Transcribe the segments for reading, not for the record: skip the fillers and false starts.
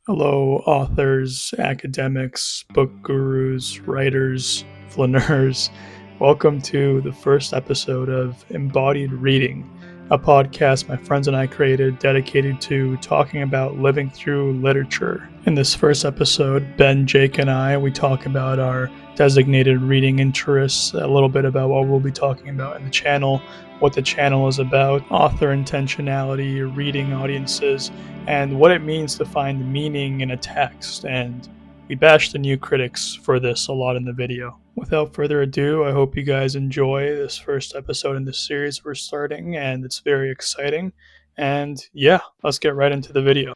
Hello, authors, academics, book gurus, writers, flaneurs. Welcome to the first episode of Embodied Reading, a podcast my friends and I created dedicated to talking about living through literature. In this first episode, Ben, Jake, and we talk about our designated reading interests, a little bit about what we'll be talking about in the channel, what the channel is about, author intentionality, reading audiences, and what it means to find meaning in a text. And we bash the new critics for this a lot in the video. Without further ado, I hope you guys enjoy this first episode in this series we're starting, and it's very exciting. And yeah, let's get right into the video.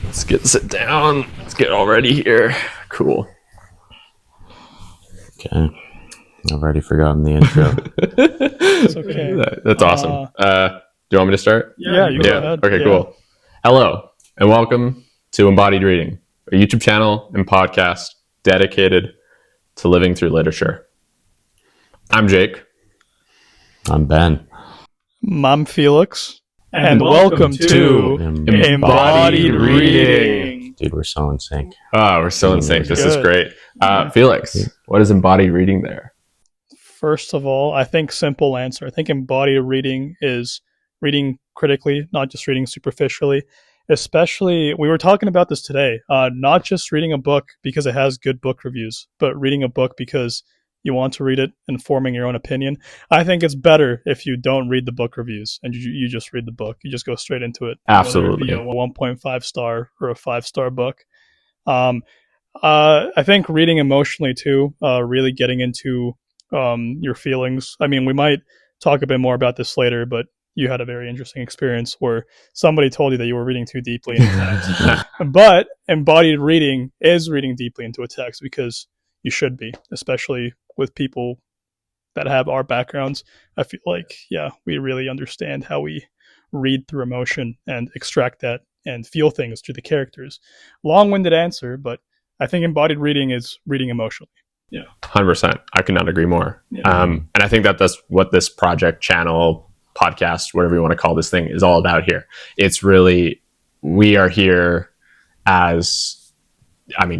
Let's sit down. Let's get all ready here. Cool. Okay. I've already forgotten the intro. It's okay. That's awesome. Do you want me to start? Yeah, you go ahead. Okay, cool. Hello, and welcome to Embodied Reading, a YouTube channel and podcast dedicated to living through literature. I'm Jake. I'm Ben. I'm Felix. And welcome to Embodied Reading. Dude, we're so in sync. Oh, we're so in sync. This is great. Felix, what is embodied reading there? First of all, I think simple answer. I think embodied reading is reading critically, not just reading superficially. Especially, we were talking about this today, not just reading a book because it has good book reviews, but reading a book because you want to read it and forming your own opinion. I think it's better if you don't read the book reviews and you just read the book. You just go straight into it. Absolutely. Whether it be a 1.5 star or a 5-star book. I think reading emotionally too, really getting into your feelings. I mean, we might talk a bit more about this later, but you had a very interesting experience where somebody told you that you were reading too deeply into text. But embodied reading is reading deeply into a text because you should be, especially with people that have our backgrounds. I feel like, we really understand how we read through emotion and extract that and feel things through the characters. Long-winded answer, but I think embodied reading is reading emotionally. Yeah, 100%. I could not agree more. Yeah. And I think that's what this project, channel, podcast, whatever you want to call this thing, is all about here. It's really, we are here as,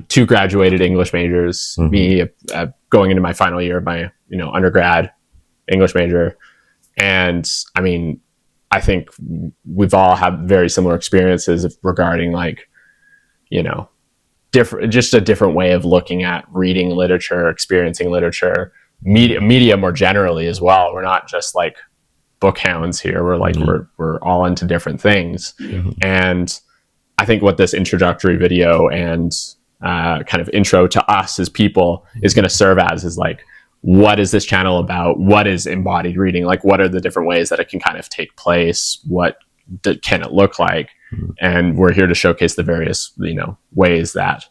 two graduated English majors, me going into my final year of my, undergrad English major. And I think we've all had very similar experiences regarding just a different way of looking at reading literature, experiencing literature, media more generally as well. We're not just like book hounds here. We're we're all into different things. Mm-hmm. And I think what this introductory video and kind of intro to us as people is going to serve as is like, what is this channel about? What is embodied reading? Like, what are the different ways that it can kind of take place? What can it look like? Mm-hmm. And we're here to showcase the various, ways that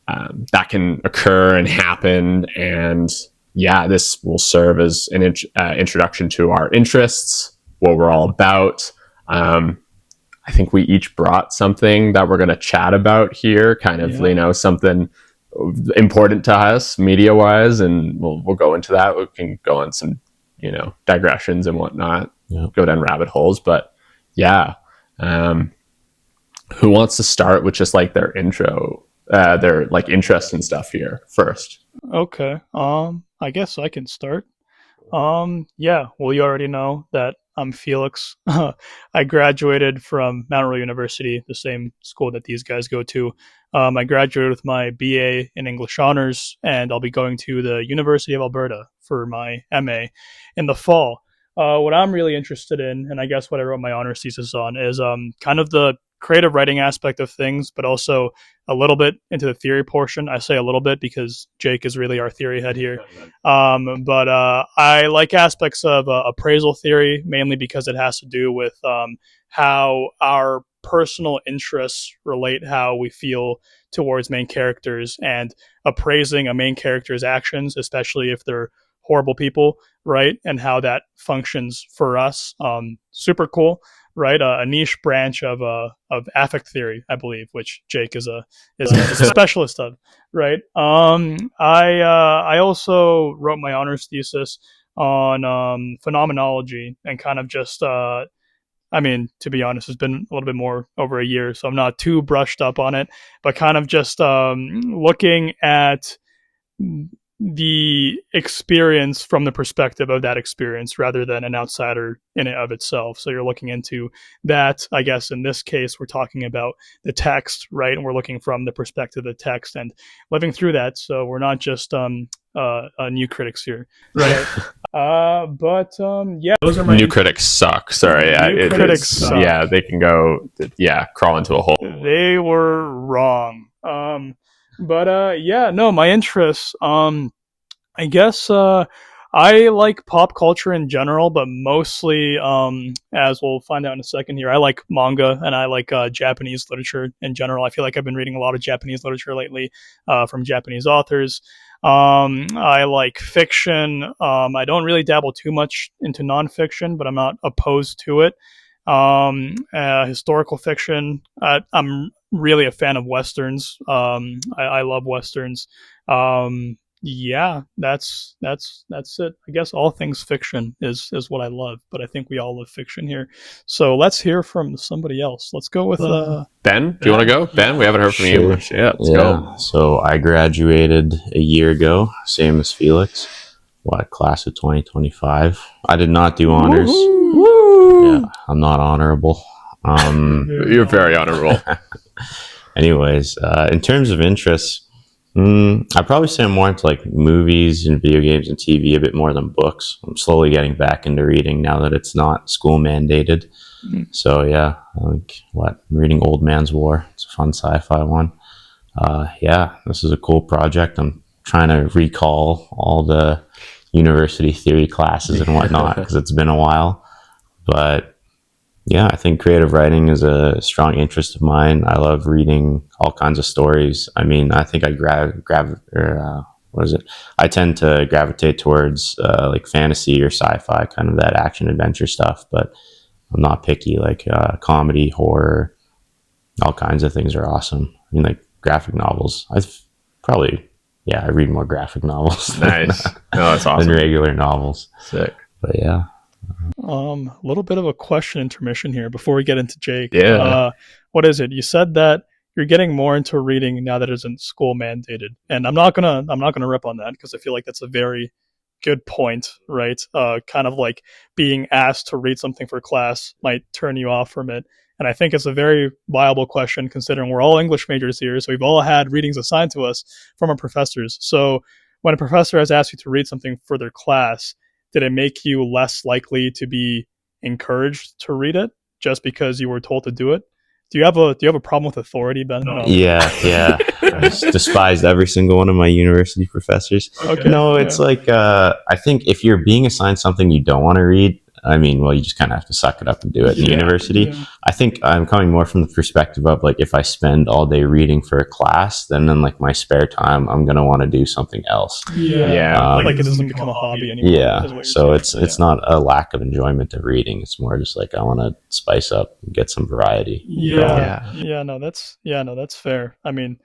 that can occur and happen. And this will serve as an introduction to our interests, what we're all about. I think we each brought something that we're going to chat about here, kind of, something important to us media wise. And we'll go into that. We can go on some, digressions and whatnot, go down rabbit holes. But who wants to start with just like their intro, their like interest and stuff here first? Okay. I guess I can start. Well, you already know that I'm Felix. I graduated from Mount Royal University, the same school that these guys go to. I graduated with my BA in English Honors, and I'll be going to the University of Alberta for my MA in the fall. What I'm really interested in, and I guess what I wrote my honors thesis on, is kind of the creative writing aspect of things, but also a little bit into the theory portion. I say a little bit because Jake is really our theory head here. But I like aspects of appraisal theory, mainly because it has to do with how our personal interests relate how we feel towards main characters, and appraising a main character's actions, especially if they're horrible people, right? And how that functions for us. Super cool, right? A niche branch of affect theory, I believe, which Jake is a specialist of, right? I also wrote my honors thesis on phenomenology and kind of just I mean, to be honest, it's been a little bit more over a year, so I'm not too brushed up on it, but kind of just looking at the experience from the perspective of that experience rather than an outsider in and of itself. So you're looking into that. I guess in this case, we're talking about the text, right? And we're looking from the perspective of the text and living through that. So we're not just new critics here, right? But yeah, those are my new critics suck. Sorry, new critics suck. Yeah, they can go, crawl into a hole. They were wrong. But yeah, no, my interests. I guess I like pop culture in general, but mostly, as we'll find out in a second here, I like manga and I like Japanese literature in general. I feel like I've been reading a lot of Japanese literature lately from Japanese authors. I like fiction. I don't really dabble too much into nonfiction, but I'm not opposed to it. Historical fiction. I'm really a fan of westerns. I love westerns. Yeah, that's it. I guess all things fiction is what I love, but I think we all love fiction here. So let's hear from somebody else. Let's go with Ben. Do you want to go? Ben, we haven't heard from you. Yeah, let's go. So I graduated a year ago, same as Felix. Class of 2025. I did not do honors. Woo! Yeah, I'm not honorable. You're very honorable. Anyways, in terms of interests, I'd probably say I'm more into like movies and video games and TV a bit more than books. I'm slowly getting back into reading now that it's not school mandated. So yeah, I'm reading Old Man's War. It's a fun sci-fi one. Yeah, this is a cool project. I'm trying to recall all the university theory classes and whatnot because it's been a while. But yeah, I think creative writing is a strong interest of mine. I love reading all kinds of stories. I mean, I think I I tend to gravitate towards like fantasy or sci-fi, kind of that action adventure stuff. But I'm not picky. Like comedy, horror, all kinds of things are awesome. I mean, like graphic novels. I read more graphic novels. Nice. No, that's awesome. Than regular novels. Sick. But yeah. A little bit of a question intermission here before we get into Jake. Yeah. What is it? You said that you're getting more into reading now that it isn't school mandated, and I'm not gonna rip on that because I feel like that's a very good point, right? Kind of like being asked to read something for class might turn you off from it. And I think it's a very viable question considering we're all English majors here. So we've all had readings assigned to us from our professors. So when a professor has asked you to read something for their class, did it make you less likely to be encouraged to read it just because you were told to do it? Do you have a problem with authority, Ben? No. Yeah. I just despised every single one of my university professors. Okay. No, it's like I think if you're being assigned something you don't want to read, I mean, well, you just kind of have to suck it up and do it in university. Yeah. I think I'm coming more from the perspective of like if I spend all day reading for a class, then in like my spare time, I'm gonna want to do something else. Yeah. Like it doesn't become a hobby anymore. Yeah. So it's not a lack of enjoyment of reading. It's more just like I want to spice up and get some variety. Yeah. No, that's fair. I mean,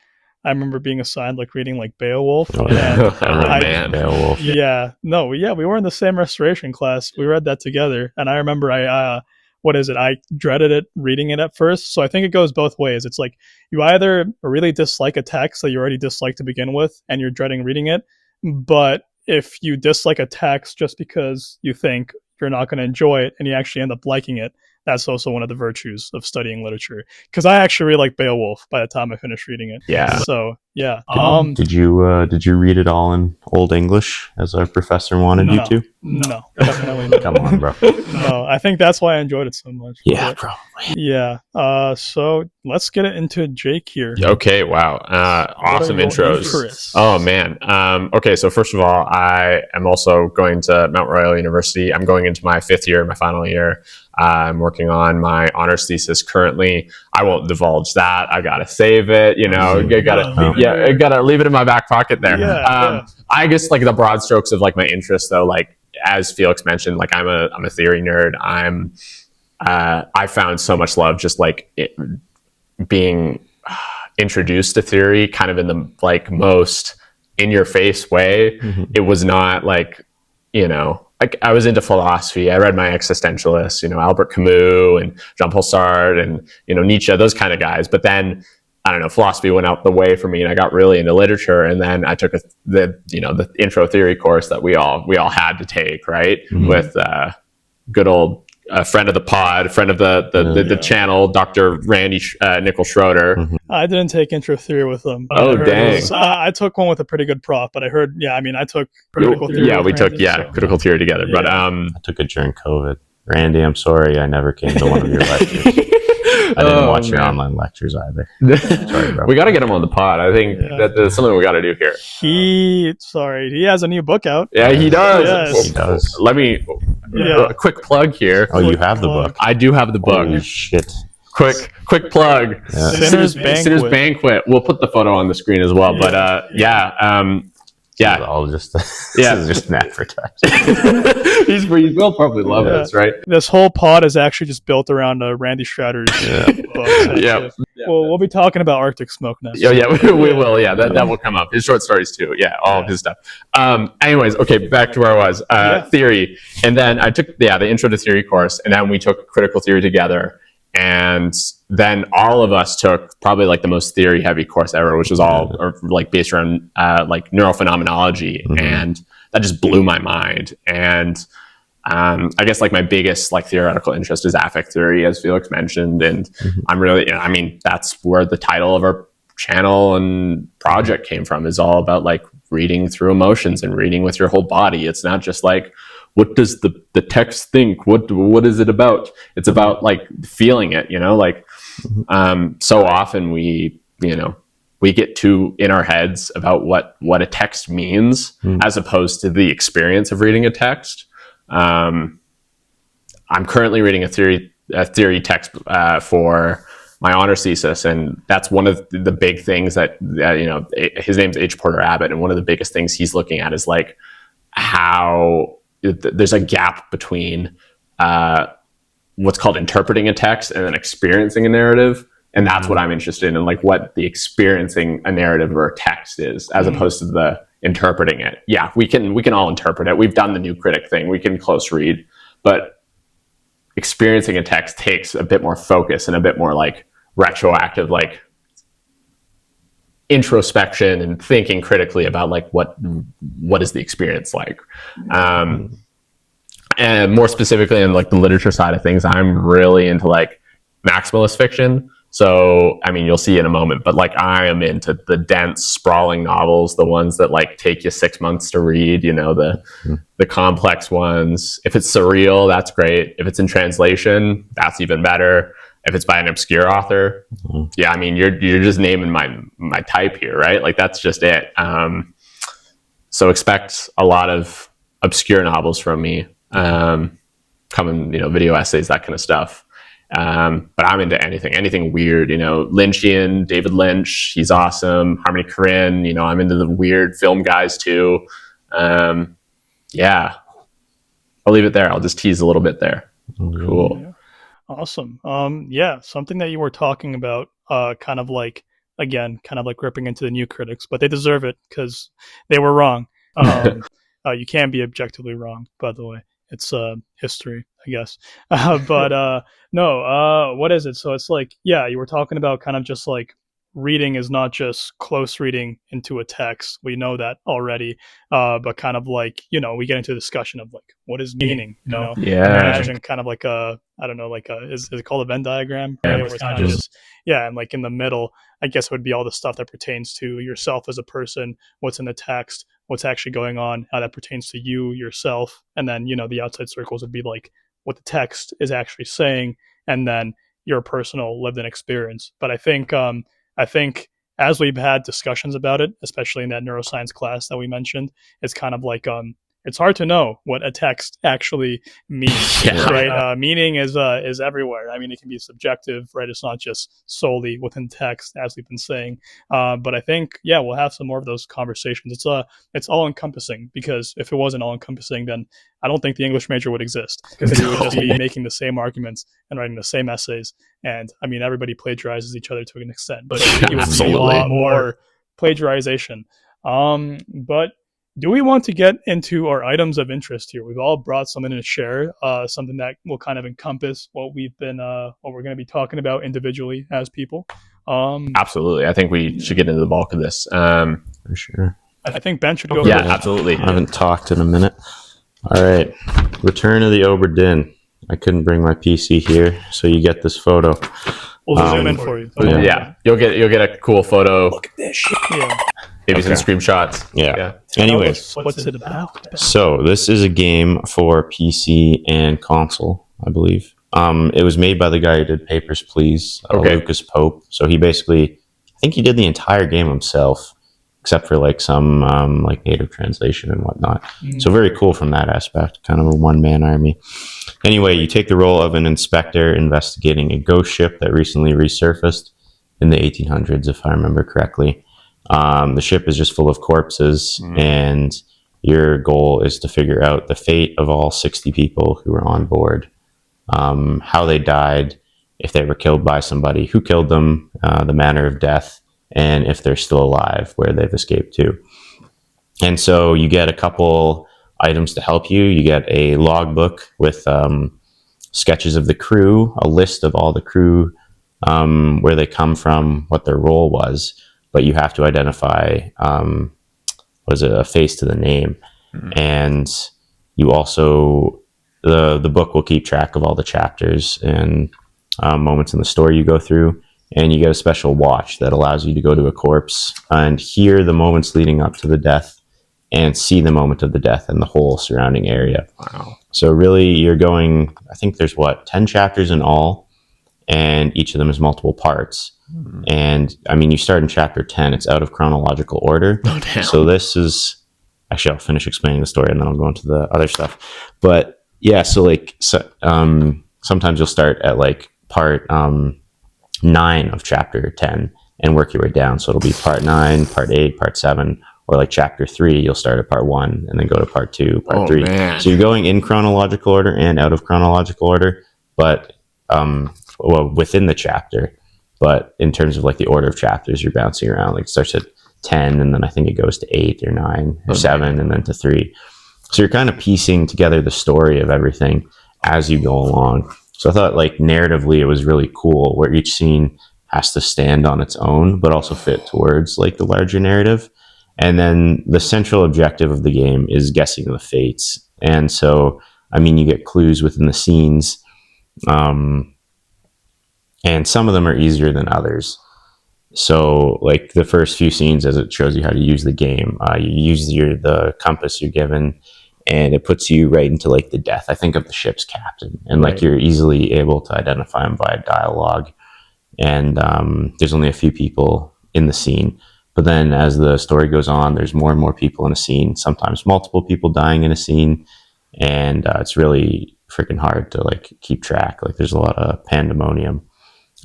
I remember being assigned like reading like Beowulf. Oh, yeah. Man. Beowulf. Yeah. No, yeah, we were in the same restoration class. We read that together. And I remember I dreaded it, reading it at first. So I think it goes both ways. It's like you either really dislike a text that you already disliked to begin with and you're dreading reading it. But if you dislike a text just because you think you're not going to enjoy it and you actually end up liking it, that's also one of the virtues of studying literature. Because I actually really liked Beowulf by the time I finished reading it. Yeah. So yeah. Did you read it all in Old English as our professor wanted you to? No, definitely not. Come on, bro. No, I think that's why I enjoyed it so much. Yeah, probably. Yeah. So let's get it into Jake here. Okay. Wow. Awesome intros. Oh man. Okay. So first of all, I am also going to Mount Royal University. I'm going into my 5th year, my final year. I'm working on my honors thesis currently. I won't divulge that. I gotta save it. I gotta leave it in my back pocket there. I guess like the broad strokes of like my interests, though, like as Felix mentioned, like I'm a theory nerd. I found so much love just like being introduced to theory kind of in the like most in your face way. It was not like, like I was into philosophy. I read my existentialists, Albert Camus and Jean-Paul Sartre and, Nietzsche, those kind of guys. But then, I don't know, philosophy went out the way for me and I got really into literature. And then I took the intro theory course that we all had to take, right? With good old friend of the pod, friend of the channel, Dr. Randy Nikkel Schroeder. I didn't take intro theory with them. Oh, dang. I took one with a pretty good prof, but I heard, I took critical theory. Yeah, we took critical theory together. But I took it during COVID. Randy, I'm sorry I never came to one of your lectures. I didn't watch your online lectures either. Sorry, bro. We got to get him on the pod. I think that's something we got to do here. He has a new book out. Yeah, he does. Yes. He does. Let me a quick plug here. Oh, you have the book. I do have the book. Holy shit. Quick plug. Yeah. Sinner's Banquet. We'll put the photo on the screen as well. But It's all just this is just an advertisement. He will probably love this, right? This whole pod is actually just built around Randy Schroeder's books. Well, we'll be talking about Arctic Smoke next. We will. Yeah, that will come up. His short stories too. Yeah, all of his stuff. Anyways, okay, back to where I was. Theory, and then I took the intro to theory course, and then we took critical theory together. And then all of us took probably like the most theory heavy course ever, which was all like based around like neurophenomenology. And that just blew my mind. And I guess like my biggest like theoretical interest is affect theory, as Felix mentioned. And I'm really, that's where the title of our channel and project came from, is all about like reading through emotions and reading with your whole body. It's not just like, what does the text think? What is it about? It's about like feeling it, like, so often we get too in our heads about what a text means as opposed to the experience of reading a text. I'm currently reading a theory text, for my honors thesis. And that's one of the big things that, his name's H. Porter Abbott. And one of the biggest things he's looking at is like how there's a gap between what's called interpreting a text and then experiencing a narrative. And that's what I'm interested in, like what the experiencing a narrative or a text is, as opposed to the interpreting it. Yeah, we can all interpret it. We've done the new critic thing. We can close read, but experiencing a text takes a bit more focus and a bit more like retroactive, like introspection and thinking critically about like what is the experience like. And more specifically in like the literature side of things, I'm really into like maximalist fiction. So, you'll see in a moment, but like I am into the dense, sprawling novels, the ones that like take you 6 months to read, the complex ones. If it's surreal, that's great. If it's in translation, that's even better. If it's by an obscure author, you're just naming my type here, right? Like that's just it. So expect a lot of obscure novels from me, coming, video essays, that kind of stuff. But I'm into anything weird, Lynchian, David Lynch, he's awesome. Harmony Korine, I'm into the weird film guys too. I'll leave it there. I'll just tease a little bit there. Cool. Yeah. Awesome. Something that you were talking about, kind of like ripping into the new critics, but they deserve it because they were wrong. You can be objectively wrong, by the way. It's history, I guess. What is it? So it's like, you were talking about kind of just like reading is not just close reading into a text. We know that already. But kind of like, we get into a discussion of like, what is meaning? Imagine kind of like is it called a Venn diagram? Right? Where it's kind of just, and like in the middle, I guess it would be all the stuff that pertains to yourself as a person, what's in the text, what's actually going on, how that pertains to you, yourself. And then, the outside circles would be like what the text is actually saying, and then your personal lived in experience. But I think as we've had discussions about it, especially in that neuroscience class that we mentioned, it's kind of like, it's hard to know what a text actually means, right? Meaning is everywhere. I mean, it can be subjective, right? It's not just solely within text, as we've been saying. But I think, we'll have some more of those conversations. It's all encompassing, because if it wasn't all encompassing, then I don't think the English major would exist, because we would just be making the same arguments and writing the same essays. And I mean, everybody plagiarizes each other to an extent, but it would be a lot more plagiarization. But do we want to get into our items of interest here? We've all brought something to share, something that will kind of encompass what we're going to be talking about individually as people. Absolutely. I think we should get into the bulk of this. For sure. I think Ben should go. Yeah, first. absolutely. I haven't talked in a minute. All right. Return of the Obra Dinn. I couldn't bring my PC here, so you get this photo. We'll zoom in for you. Yeah. You'll get a cool photo. Look at this shit. Yeah. Maybe some screenshots. Yeah. Anyways, what's it about? so this is a game for PC and console, I believe. It was made by the guy who did Papers, Please, Lucas Pope. So he basically, I think he did the entire game himself, except for like some like native translation and whatnot. So very cool from that aspect, kind of a one-man army. Anyway, you take the role of an inspector investigating a ghost ship that recently resurfaced in the 1800s, if I remember correctly. The ship is just full of corpses, and your goal is to figure out the fate of all 60 people who were on board, how they died, if they were killed by somebody, who killed them, the manner of death, and if they're still alive, where they've escaped to. And so you get a couple items to help you. You get a logbook with sketches of the crew, a list of all the crew, where they come from, what their role was. But you have to identify, a face to the name. And you also, the book will keep track of all the chapters and moments in the story you go through. And you get a special watch that allows you to go to a corpse and hear the moments leading up to the death and see the moment of the death and the whole surrounding area. Wow. So really you're going, I think there's 10 chapters in all, and each of them is multiple parts. And I mean, you start in chapter 10, it's out of chronological order. So this is, actually I'll finish explaining the story and then I'll go into the other stuff. But yeah, sometimes you'll start at like part 9 of chapter 10 and work your way down. So it'll be part 9, part 8, part 7, or like chapter 3, you'll start at part 1 and then go to part 2, part 3. Man. So you're going in chronological order and out of chronological order, but within the chapter. But in terms of like the order of chapters, you're bouncing around. Like it starts at 10 and then I think it goes to 8 or 9 or 7 and then to 3. So you're kind of piecing together the story of everything as you go along. So I thought like narratively it was really cool where each scene has to stand on its own, but also fit towards like the larger narrative. And then the central objective of the game is guessing the fates. And so, I mean, you get clues within the scenes, and some of them are easier than others. So like the first few scenes, as it shows you how to use the game, you use the compass you're given, and it puts you right into like the death, I think, of the ship's captain. And like you're easily able to identify him via dialogue. And there's only a few people in the scene. But then as the story goes on, there's more and more people in a scene, sometimes multiple people dying in a scene. And it's really freaking hard to like keep track. Like there's a lot of pandemonium.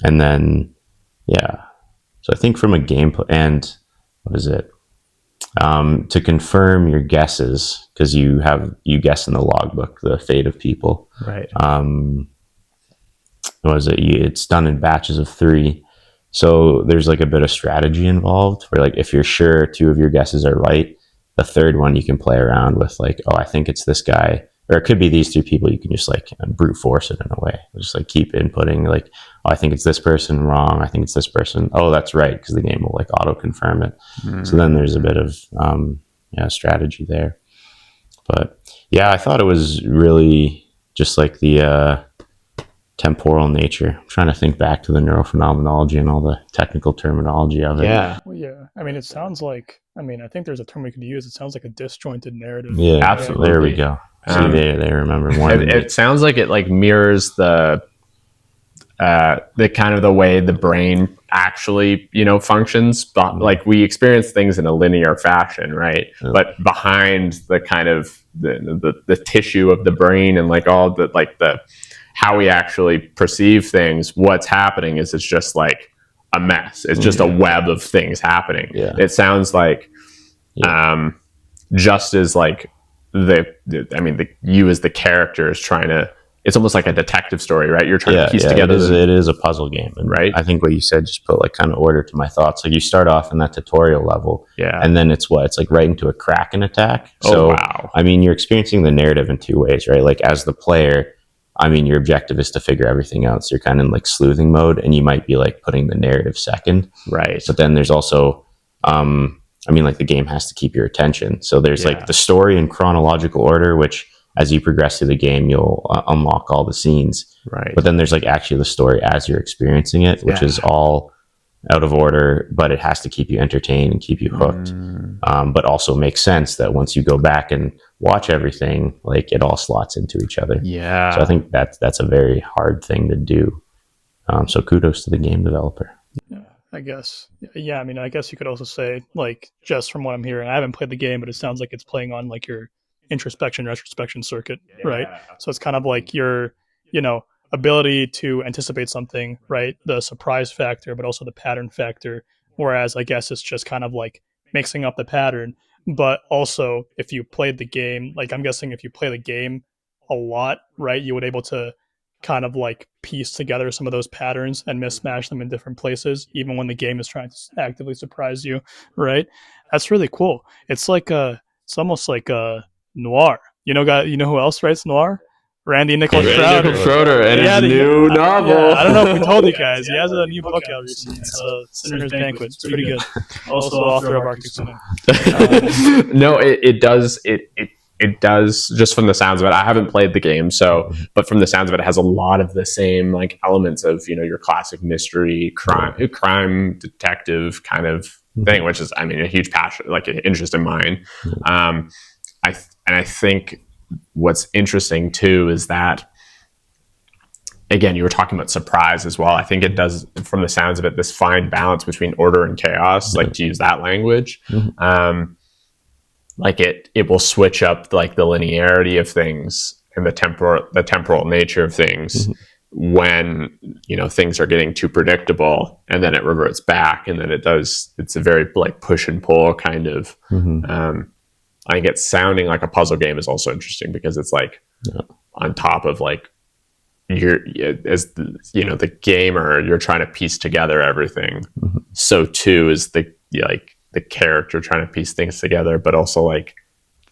And then, so I think from a gameplay, and what is it? To confirm your guesses, because you guess in the logbook the fate of people. Right. What is it? It's done in batches of 3. So there's like a bit of strategy involved where like if you're sure 2 of your guesses are right, the third one you can play around with like, oh, I think it's this guy. Or it could be these 3 people. You can just like brute force it in a way. Just like keep inputting like, oh, I think it's this person, wrong. I think it's this person. Oh, that's right. Because the game will like auto confirm it. So then there's a bit of strategy there. But yeah, I thought it was really just like the temporal nature. I'm trying to think back to the neurophenomenology and all the technical terminology of it. Yeah. Well, yeah. I mean, it sounds like, I think there's a term we could use. It sounds like a disjointed narrative. Yeah, absolutely. There we go. See, they remember more. It sounds like it like mirrors the the kind of the way the brain actually, functions. But like we experience things in a linear fashion, right? Yeah. But behind the kind of the tissue of the brain and like all the how we actually perceive things, what's happening is it's just like a mess. It's just a web of things happening. Yeah. It sounds like just as like you as the character is trying to, it's almost like a detective story, right? You're trying to piece together. It is a puzzle game, and right? I think what you said just put like kind of order to my thoughts. Like you start off in that tutorial level, and then it's like right into a Kraken attack. So, wow. I mean, you're experiencing the narrative in two ways, right? Like as the player, I mean, your objective is to figure everything out. So you're kind of in like sleuthing mode, and you might be like putting the narrative second, right? But then there's also, I mean, like the game has to keep your attention. So there's like the story in chronological order, which as you progress through the game, you'll unlock all the scenes. Right. But then there's like actually the story as you're experiencing it, which is all out of order, but it has to keep you entertained and keep you hooked. But also makes sense that once you go back and watch everything, like it all slots into each other. Yeah. So I think that's a very hard thing to do. So kudos to the game developer. Yeah, I guess. Yeah, I mean, I guess you could also say, like, just from what I'm hearing, I haven't played the game, but it sounds like it's playing on like your introspection retrospection circuit, right? So it's kind of like your ability to anticipate something, right? The surprise factor, but also the pattern factor, whereas I guess it's just kind of like mixing up the pattern. But also if you played the game, like I'm guessing if you play the game a lot, right, you would able to kind of like piece together some of those patterns and mismatch them in different places, even when the game is trying to actively surprise you, right? That's really cool. It's like it's almost like a noir. You know who else writes noir? Randy Nikkel Schroeder and his new novel. Yeah, I don't know if we told you guys. He has a new book out recently. It's Sinner's Banquet. It's pretty good. Also author of Arctic Swim. No, it does. It does, just from the sounds of it. I haven't played the game, but from the sounds of it has a lot of the same like elements of your classic mystery, crime detective kind of thing, which is, I mean, a huge passion, like an interest in mine. I think what's interesting too is that, again, you were talking about surprise as well. I think it does, from the sounds of it, this fine balance between order and chaos, like to use that language. Like it will switch up like the linearity of things and the temporal nature of things when things are getting too predictable, and then it reverts back, and then it's a very like push and pull kind of. I think it's sounding like a puzzle game is also interesting because it's like on top of like the gamer, you're trying to piece together everything. So too is the character trying to piece things together, but also like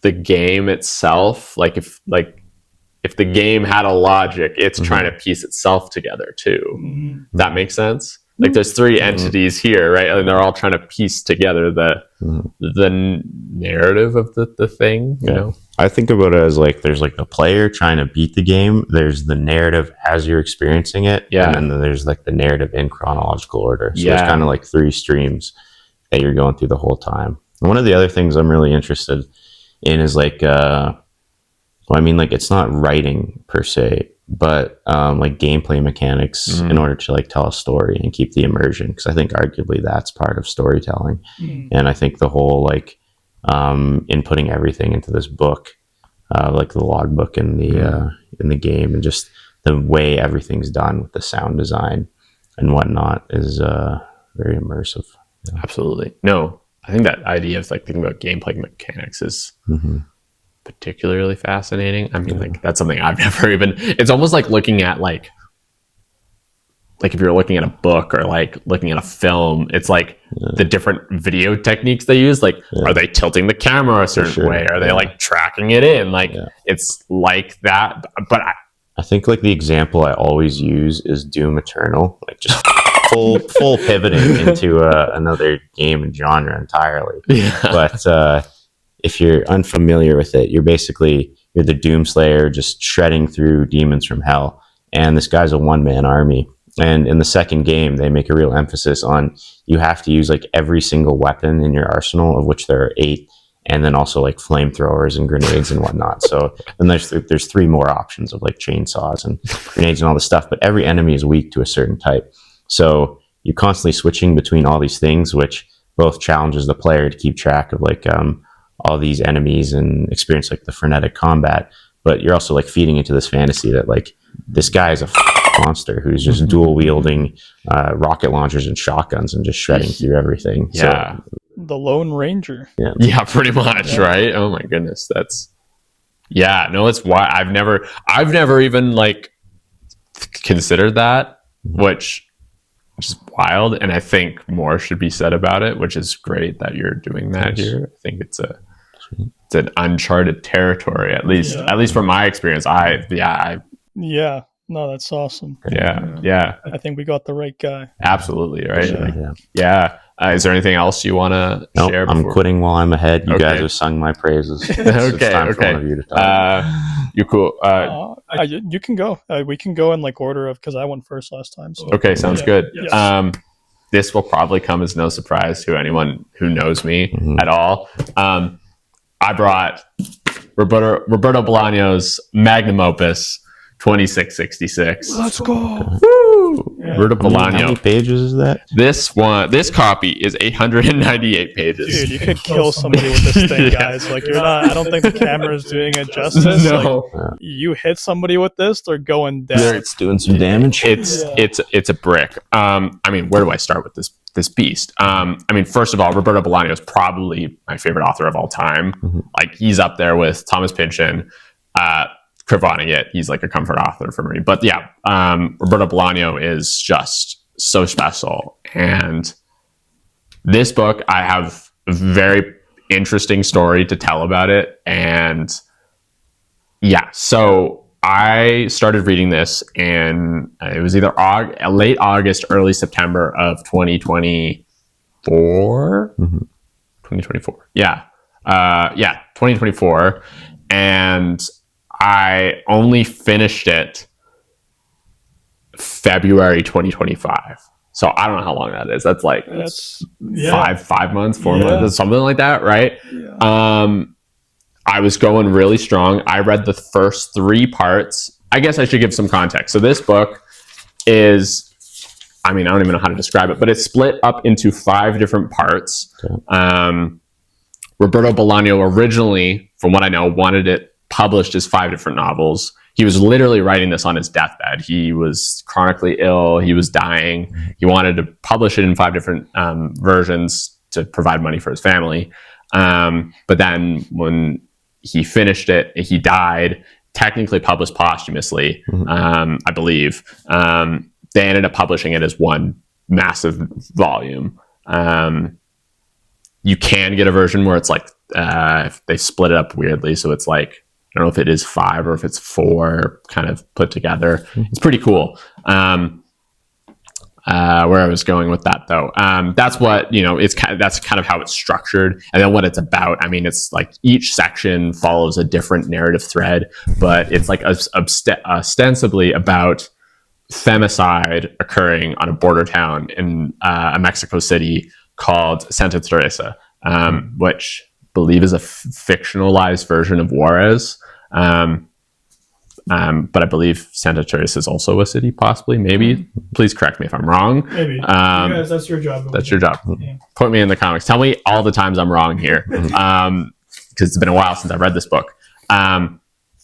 the game itself, like if the game had a logic, it's trying to piece itself together too. That makes sense? Like there's three entities here, right? And they're all trying to piece together the narrative of the thing, you know? I think about it as like there's like the player trying to beat the game, there's the narrative as you're experiencing it, and then there's like the narrative in chronological order. So there's kind of like three streams that you're going through the whole time. And one of the other things I'm really interested in is like it's not writing per se, but like gameplay mechanics in order to like tell a story and keep the immersion, because I think arguably that's part of storytelling. And I think the whole like in putting everything into this book, like the logbook in the game, and just the way everything's done with the sound design and whatnot is very immersive. Absolutely. No, I think that idea of like thinking about gameplay mechanics is particularly fascinating. I mean, like that's something I've never even. It's almost like looking at like if you're looking at a book or like looking at a film, it's like the different video techniques they use. Like, are they tilting the camera a certain way? Are they like tracking it in? Like, it's like that. But I think like the example I always use is Doom Eternal. Like just full pivoting into another game and genre entirely. But if you're unfamiliar with it, you're the Doomslayer just shredding through demons from hell, and this guy's a one-man army. And in the second game, they make a real emphasis on you have to use like every single weapon in your arsenal, of which there are 8, and then also like flamethrowers and grenades and whatnot. So then there's 3 more options of like chainsaws and grenades and all this stuff, but every enemy is weak to a certain type. So you're constantly switching between all these things, which both challenges the player to keep track of like all these enemies and experience like the frenetic combat. But you're also like feeding into this fantasy that like this guy is a monster who's just dual wielding rocket launchers and shotguns and just shredding through everything. Yeah. So, The Lone Ranger. Yeah, pretty much, right? Oh my goodness, that's it's why I've never even like considered that, which is wild, and I think more should be said about it, which is great that you're doing that here. I think it's an uncharted territory, at least from my experience. Yeah. No, that's awesome. Yeah. I think we got the right guy. Absolutely, right? yeah. Is there anything else you want to share? I'm quitting while I'm ahead. You guys have sung my praises. It's time for one of you to talk. You're cool. You can go. We can go in like order of, because I went first last time. So. Okay, sounds good. Yes. This will probably come as no surprise to anyone who knows me at all. I brought Roberto Bolaño's magnum opus, 2666. Let's go. Woo! Yeah. Roberto Bolaño. How many pages is that? This copy is 898 pages. Dude, you could kill somebody with this thing, guys. Like, I don't think the camera is doing it justice. No. Like, you hit somebody with this, they're going down. It's doing some damage. It's a brick. I mean, where do I start with this beast? I mean, first of all, Roberto Bolaño is probably my favorite author of all time. Like, he's up there with Thomas Pynchon, It. He's like a comfort author for me. But yeah, Roberto Bolaño is just so special. And this book, I have a very interesting story to tell about it. And yeah, so I started reading this in, it was either late August, early September of 2024. 2024. Yeah. 2024. And I only finished it February 2025. So I don't know how long that is. That's like 5 months, 4 months, something like that, right? Yeah. I was going really strong. I read the first 3 parts. I guess I should give some context. So this book is, I mean, I don't even know how to describe it, but it's split up into 5 different parts. Okay. Roberto Bolaño originally, from what I know, wanted it published as 5 different novels. He was literally writing this on his deathbed. He was chronically ill. He was dying. He wanted to publish it in 5 different versions to provide money for his family. But then when he finished it, he died, technically published posthumously, I believe. They ended up publishing it as one massive volume. You can get a version where it's like, if they split it up weirdly. So it's like, I don't know if it is 5 or if it's 4 kind of put together. It's pretty cool. Where I was going with that though, that's what, that's kind of how it's structured. And then what it's about, I mean, it's like each section follows a different narrative thread, but it's like ostensibly about femicide occurring on a border town in a Mexico City called Santa Teresa, which I believe is a fictionalized version of Juarez. But I believe Santa Teresa is also a city, possibly, maybe. Please correct me if I'm wrong. Maybe. Guys, that's your job. That's your job. Yeah. Put me in the comics. Tell me all the times I'm wrong here. Because it's been a while since I've read this book. But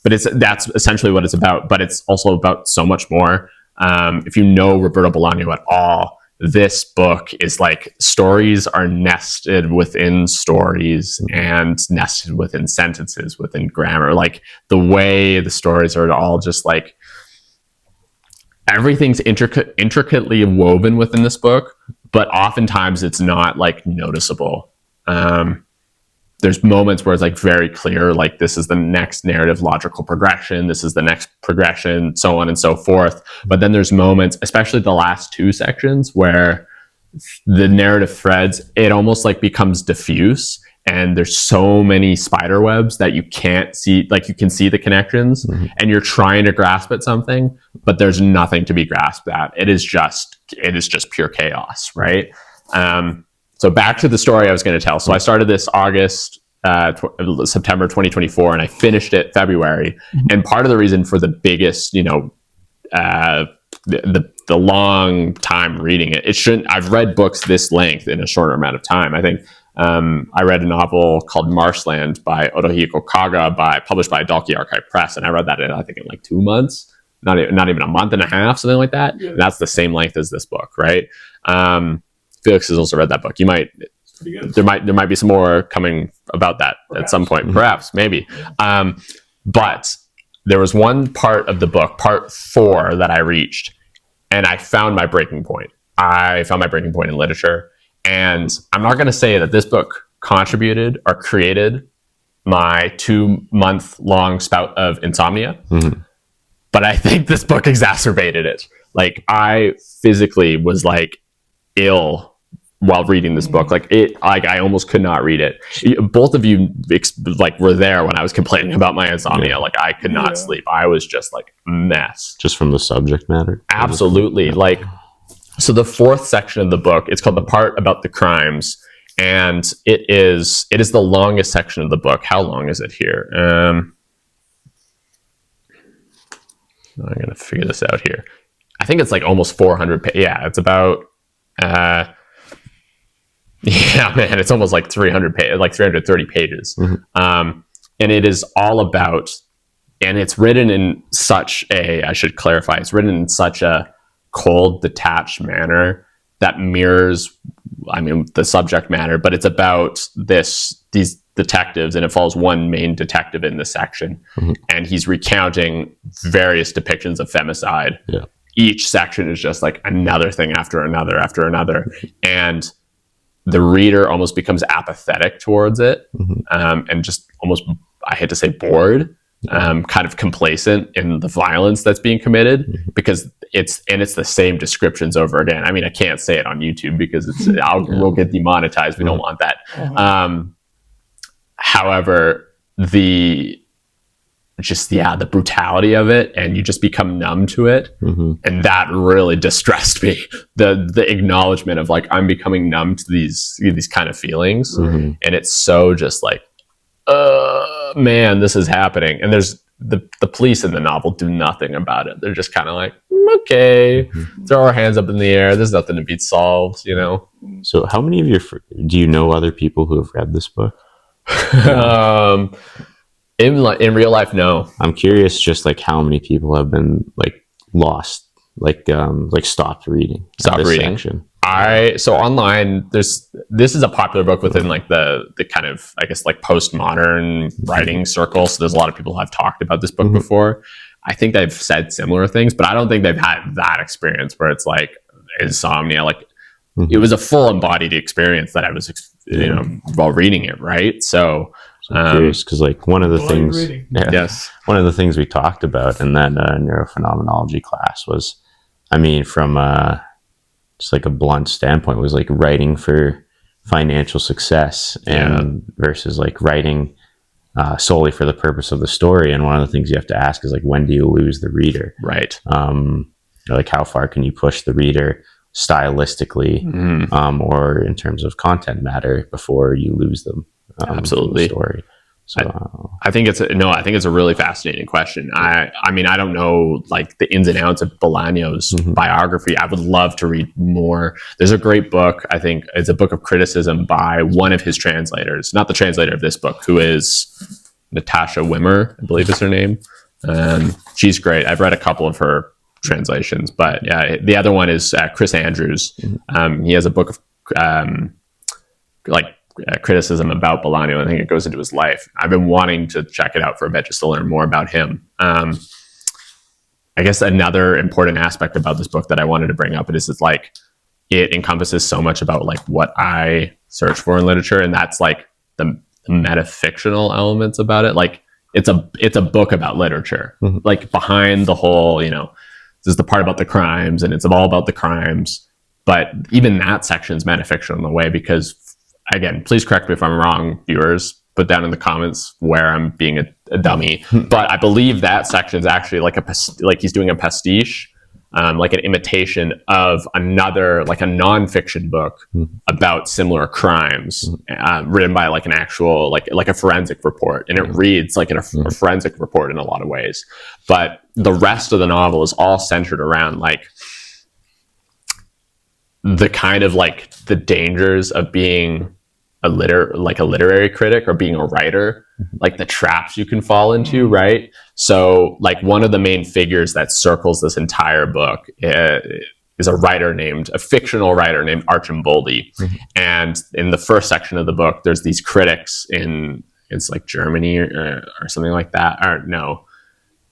that's essentially what it's about. But it's also about so much more. If you know Roberto Bolaño at all, this book is like stories are nested within stories and nested within sentences, within grammar. Like the way the stories are all just like everything's intricately woven within this book, but oftentimes it's not like noticeable. There's moments where it's like very clear, like this is the next narrative logical progression, this is the next progression, so on and so forth. But then there's moments, especially the last 2 sections, where the narrative threads, it almost like becomes diffuse, and there's so many spider webs that you can't see, like you can see the connections, and you're trying to grasp at something, but there's nothing to be grasped at. It is just pure chaos, right? So back to the story I was going to tell. So I started this August September 2024, and I finished it February. And part of the reason for the biggest, the long time reading it shouldn't. I've read books this length in a shorter amount of time. I think I read a novel called Marshland by Otohiko Kaga, published by Dalkey Archive Press, and I read that in 2 months. Not even a month and a half, something like that. Yeah. And that's the same length as this book, right? Felix has also read that book. There might be some more coming about that at some point, perhaps, maybe. But there was one part of the book, part 4, that I reached, and I found my breaking point. I found my breaking point in literature, and I'm not going to say that this book contributed or created my 2-month-long spout of insomnia. Mm-hmm. But I think this book exacerbated it. Like, I physically was ill while reading this book. I almost could not read it. Both of you were there when I was complaining about my insomnia. Yeah. I could not sleep. I was just a mess. Just from the subject matter? Absolutely. So the 4th section of the book, it's called The Part About the Crimes. And it is the longest section of the book. How long is it here? I'm going to figure this out here. I think it's almost 400 pages. Yeah, it's about, it's almost 300 pages, 330 pages. Mm-hmm. And it is all about, and it's written in I should clarify, it's written in such a cold, detached manner that mirrors, the subject matter, but it's about these detectives, and it follows one main detective in this section. Mm-hmm. And he's recounting various depictions of femicide. Yeah. Each section is just another thing after another after another. And the reader almost becomes apathetic towards it. Mm-hmm. And just almost, I hate to say, bored, kind of complacent in the violence that's being committed, mm-hmm. because it's the same descriptions over again. I can't say it on YouTube because we'll get demonetized. We don't want that. Mm-hmm. However, the brutality of it, and you just become numb to it. Mm-hmm. And that really distressed me. The acknowledgement of I'm becoming numb to these kind of feelings. Mm-hmm. And it's so just man, this is happening. And there's the police in the novel do nothing about it. They're just kind of okay, mm-hmm. throw our hands up in the air. There's nothing to be solved, So how many of do you know other people who have read this book? In real life, no. I'm curious, just how many people have been lost, stopped reading. Section. So online, this is a popular book within the kind of, I guess, postmodern writing circle. So there's a lot of people who have talked about this book mm-hmm. before. I think they've said similar things, but I don't think they've had that experience where it's insomnia. Mm-hmm. It was a full embodied experience that I was, while reading it, right? So I'm curious because one of the things, yes, one of the things we talked about in that neurophenomenology class was, from just a blunt standpoint, was writing for financial success and versus writing solely for the purpose of the story. And one of the things you have to ask is when do you lose the reader? Right. How far can you push the reader stylistically, mm-hmm. Or in terms of content matter before you lose them? Absolutely. The story. So I think it's a really fascinating question. I don't know the ins and outs of Bolaño's mm-hmm. biography. I would love to read more. There's a great book. I think it's a book of criticism by one of his translators, not the translator of this book, who is Natasha Wimmer, I believe is her name. She's great. I've read a couple of her translations, but yeah, the other one is Chris Andrews. Mm-hmm. He has a book of criticism about Bolaño. I think it goes into his life. I've been wanting to check it out for a bit just to learn more about him. I guess another important aspect about this book that I wanted to bring up is it encompasses so much about what I search for in literature, and that's the metafictional elements about it. It's a book about literature. Mm-hmm. Behind the whole, this is the part about the crimes, and it's all about the crimes. But even that section is metafictional in a way, because again, please correct me if I'm wrong, viewers. Put down in the comments where I'm being a dummy. But I believe that section is actually he's doing a pastiche like an imitation of another, like a nonfiction book about similar crimes, written by like an actual, like a forensic report. And it reads like a forensic report in a lot of ways. But the rest of the novel is all centered around like the kind of like the dangers of being a literary critic or being a writer, like the traps you can fall into, right? So like one of the main figures that circles this entire book is a fictional writer named Archimboldi. And in the first section of the book, there's these critics it's like Germany or something like that. Or no,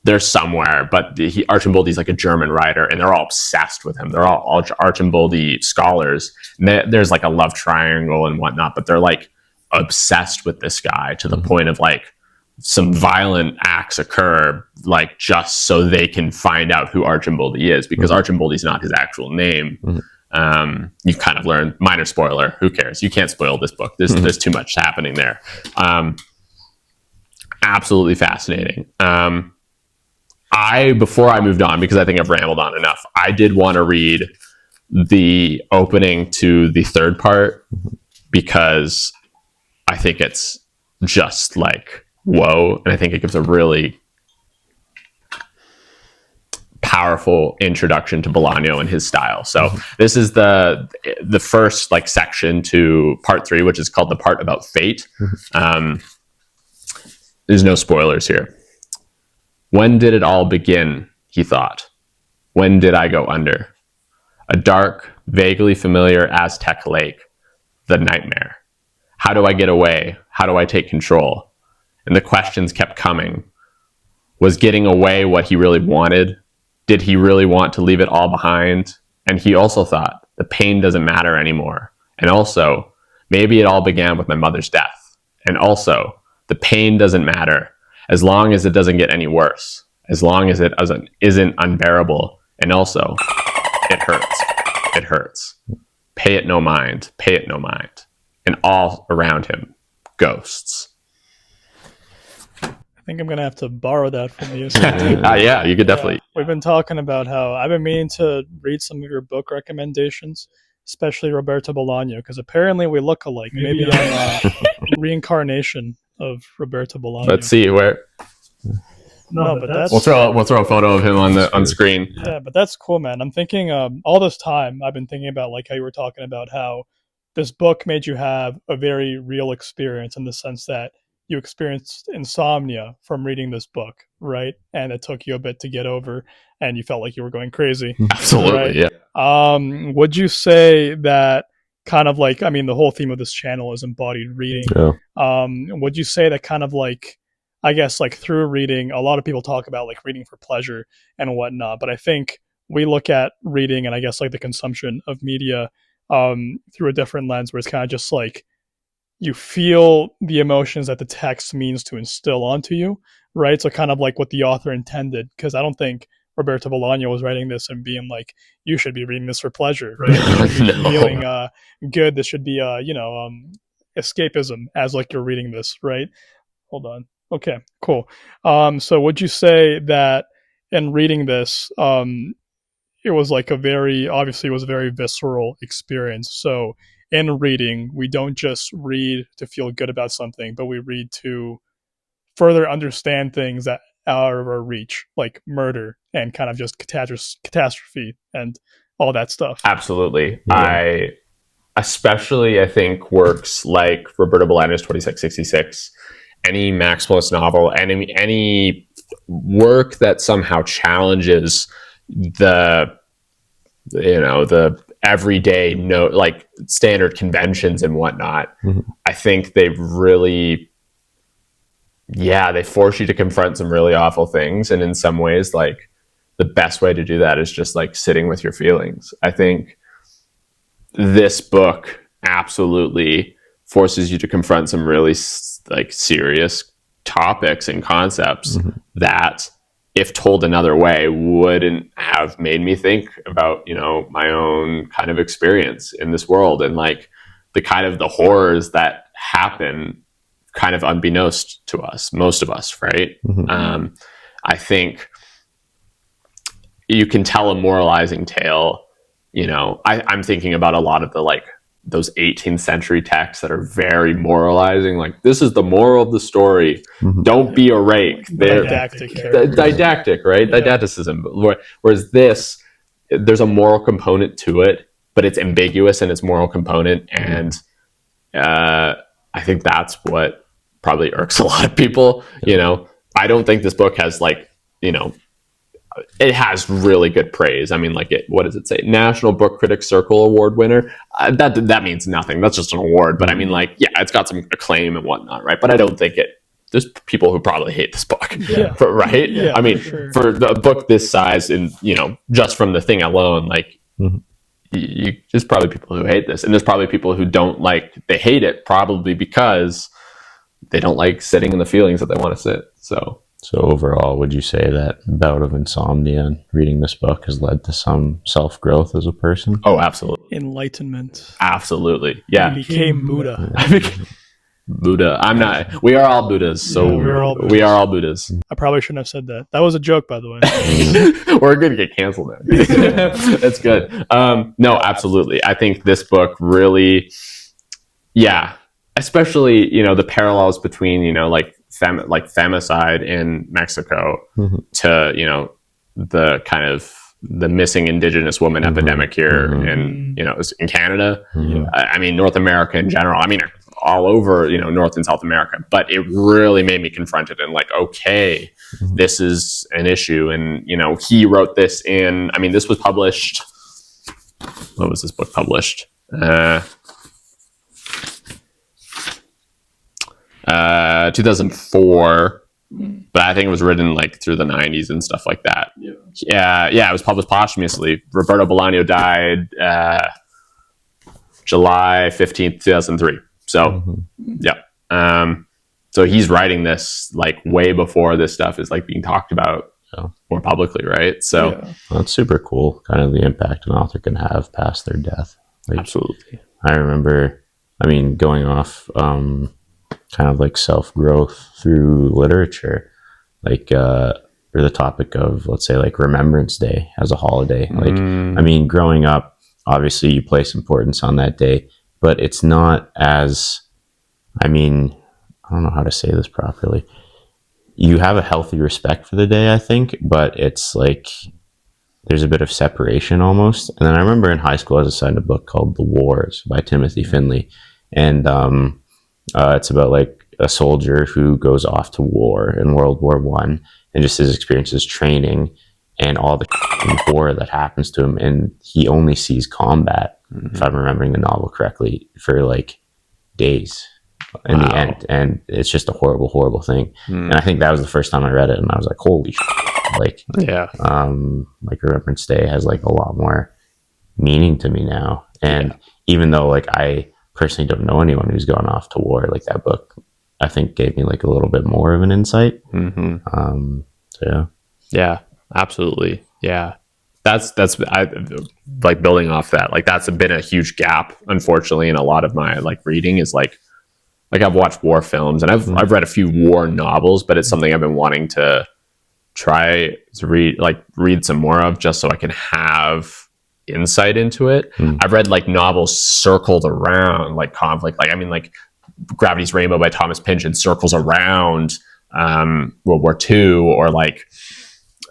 they're somewhere, but Archimboldi's like a German writer, and they're all obsessed with him. They're all Archimboldi scholars. There's like a love triangle and whatnot, but they're like obsessed with this guy to the point of like some violent acts occur, like just so they can find out who Archimboldi is, because Archimboldi's not his actual name. You kind of learn, minor spoiler, who cares? You can't spoil this book. There's too much happening there. Absolutely fascinating. Before I moved on, because I think I've rambled on enough, I did want to read the opening to the third part, because I think it's just like, whoa. And I think it gives a really powerful introduction to Bolaño and his style. So this is the first like section to part 3, which is called the part about fate. There's no spoilers here. When did it all begin, he thought. When did I go under? A dark, vaguely familiar Aztec lake. The nightmare. How do I get away? How do I take control? And the questions kept coming. Was getting away what he really wanted? Did he really want to leave it all behind? And he also thought, the pain doesn't matter anymore. And also, maybe it all began with my mother's death. And also, the pain doesn't matter as long as it doesn't get any worse, as long as it isn't unbearable. And also, it hurts. It hurts. Pay it no mind. Pay it no mind. And all around him, ghosts. I think I'm going to have to borrow that from you. Yeah, you could definitely. We've been talking about how I've been meaning to read some of your book recommendations, especially Roberto Bolaño, because apparently we look alike. Maybe I'm reincarnation of Roberto Bolaño. Let's see where. No, but that's... We'll throw a photo of him on screen. Yeah, but that's cool, man. I'm thinking all this time I've been thinking about like how you were talking about how this book made you have a very real experience, in the sense that you experienced insomnia from reading this book, right? And it took you a bit to get over, and you felt like you were going crazy. Absolutely, right? Yeah. Would you say that kind of like, I mean, the whole theme of this channel is embodied reading. Yeah. Would you say that kind of like, I guess like through reading, a lot of people talk about like reading for pleasure and whatnot, but I think we look at reading and I guess like the consumption of media through a different lens, where it's kind of just like you feel the emotions that the text means to instill onto you, right? So kind of like what the author intended, because I don't think Roberto Bolaño was writing this and being like, you should be reading this for pleasure, right? You should be feeling good. This should be escapism as like you're reading this, right? Hold on. Okay, cool. So would you say that in reading this, it was like obviously it was a very visceral experience. So in reading, we don't just read to feel good about something, but we read to further understand things that are out of our reach, like murder and kind of just catastrophe and all that stuff. Absolutely. Yeah. I think works like Roberto Bolaño's 2666, any maximalist novel, any work that somehow challenges the everyday like standard conventions and whatnot. I think they really, they force you to confront some really awful things. And in some ways, like the best way to do that is just like sitting with your feelings. I think this book absolutely forces you to confront some really like serious topics and concepts that, if told another way, wouldn't have made me think about, my own kind of experience in this world, and like the kind of the horrors that happen kind of unbeknownst to us, most of us, right? I think, you can tell a moralizing tale. I'm thinking about a lot of the like those 18th century texts that are very moralizing, like this is the moral of the story. Don't be a rake. They're didactic, right? Yeah. Didacticism. Whereas this, there's a moral component to it, but it's ambiguous in its moral component. And I think that's what probably irks a lot of people. I don't think this book has like, it has really good praise. I mean, like, what does it say? National Book Critics Circle Award winner. That means nothing. That's just an award. But I mean, like, yeah, it's got some acclaim and whatnot, right? But I don't think there's people who probably hate this book, right? Yeah, I mean, for the book this size, and just from the thing alone, like, there's probably people who hate this, and there's probably people who they hate it probably because they don't like sitting in the feelings that they want to sit. So overall, would you say that bout of insomnia and reading this book has led to some self-growth as a person? Oh, absolutely. Enlightenment. Absolutely. Yeah. You became Buddha. Buddha. I'm not. We are all Buddhas. So we are all Buddhas. I probably shouldn't have said that. That was a joke, by the way. We're going to get canceled now. That's good. No, absolutely. I think this book really, especially, the parallels between, like femicide in Mexico to, the kind of the missing indigenous woman epidemic here in Canada. I mean, North America in general. I mean, all over, North and South America. But it really made me confronted and like, okay, this is an issue. And, he wrote this this was published. When was this book published? 2004, but I think it was written like through the 90s and stuff like that. Yeah, it was published posthumously. Roberto Bolaño died July 15th, 2003. So, so he's writing this like way before this stuff is like being talked about more publicly, right? So well, that's super cool, kind of the impact an author can have past their death. Like, absolutely. I remember, going off kind of like self-growth through literature, like for the topic of, let's say, like Remembrance Day as a holiday. Like, growing up, obviously you place importance on that day, but it's not as, I don't know how to say this properly. You have a healthy respect for the day, I think, but it's like there's a bit of separation almost. And then I remember in high school I was assigned a book called The Wars by Timothy Finley. And it's about like a soldier who goes off to war in World War I, and just his experiences training and all the war that happens to him. And he only sees combat, if I'm remembering the novel correctly, for like days in the end. And it's just a horrible, horrible thing. And I think that was the first time I read it, and I was like, holy shit. Like, like Remembrance Day has like a lot more meaning to me now. And even though like I personally don't know anyone who's gone off to war, like that book I think gave me like a little bit more of an insight. Yeah, absolutely. Yeah, that's I like building off that. Like that's been a huge gap, unfortunately, in a lot of my like reading is like I've watched war films and I've read a few war novels, but it's something I've been wanting to try to read some more of, just so I can have insight into it. I've read like novels circled around like conflict, like Gravity's Rainbow by Thomas Pynchon circles around World War II, or like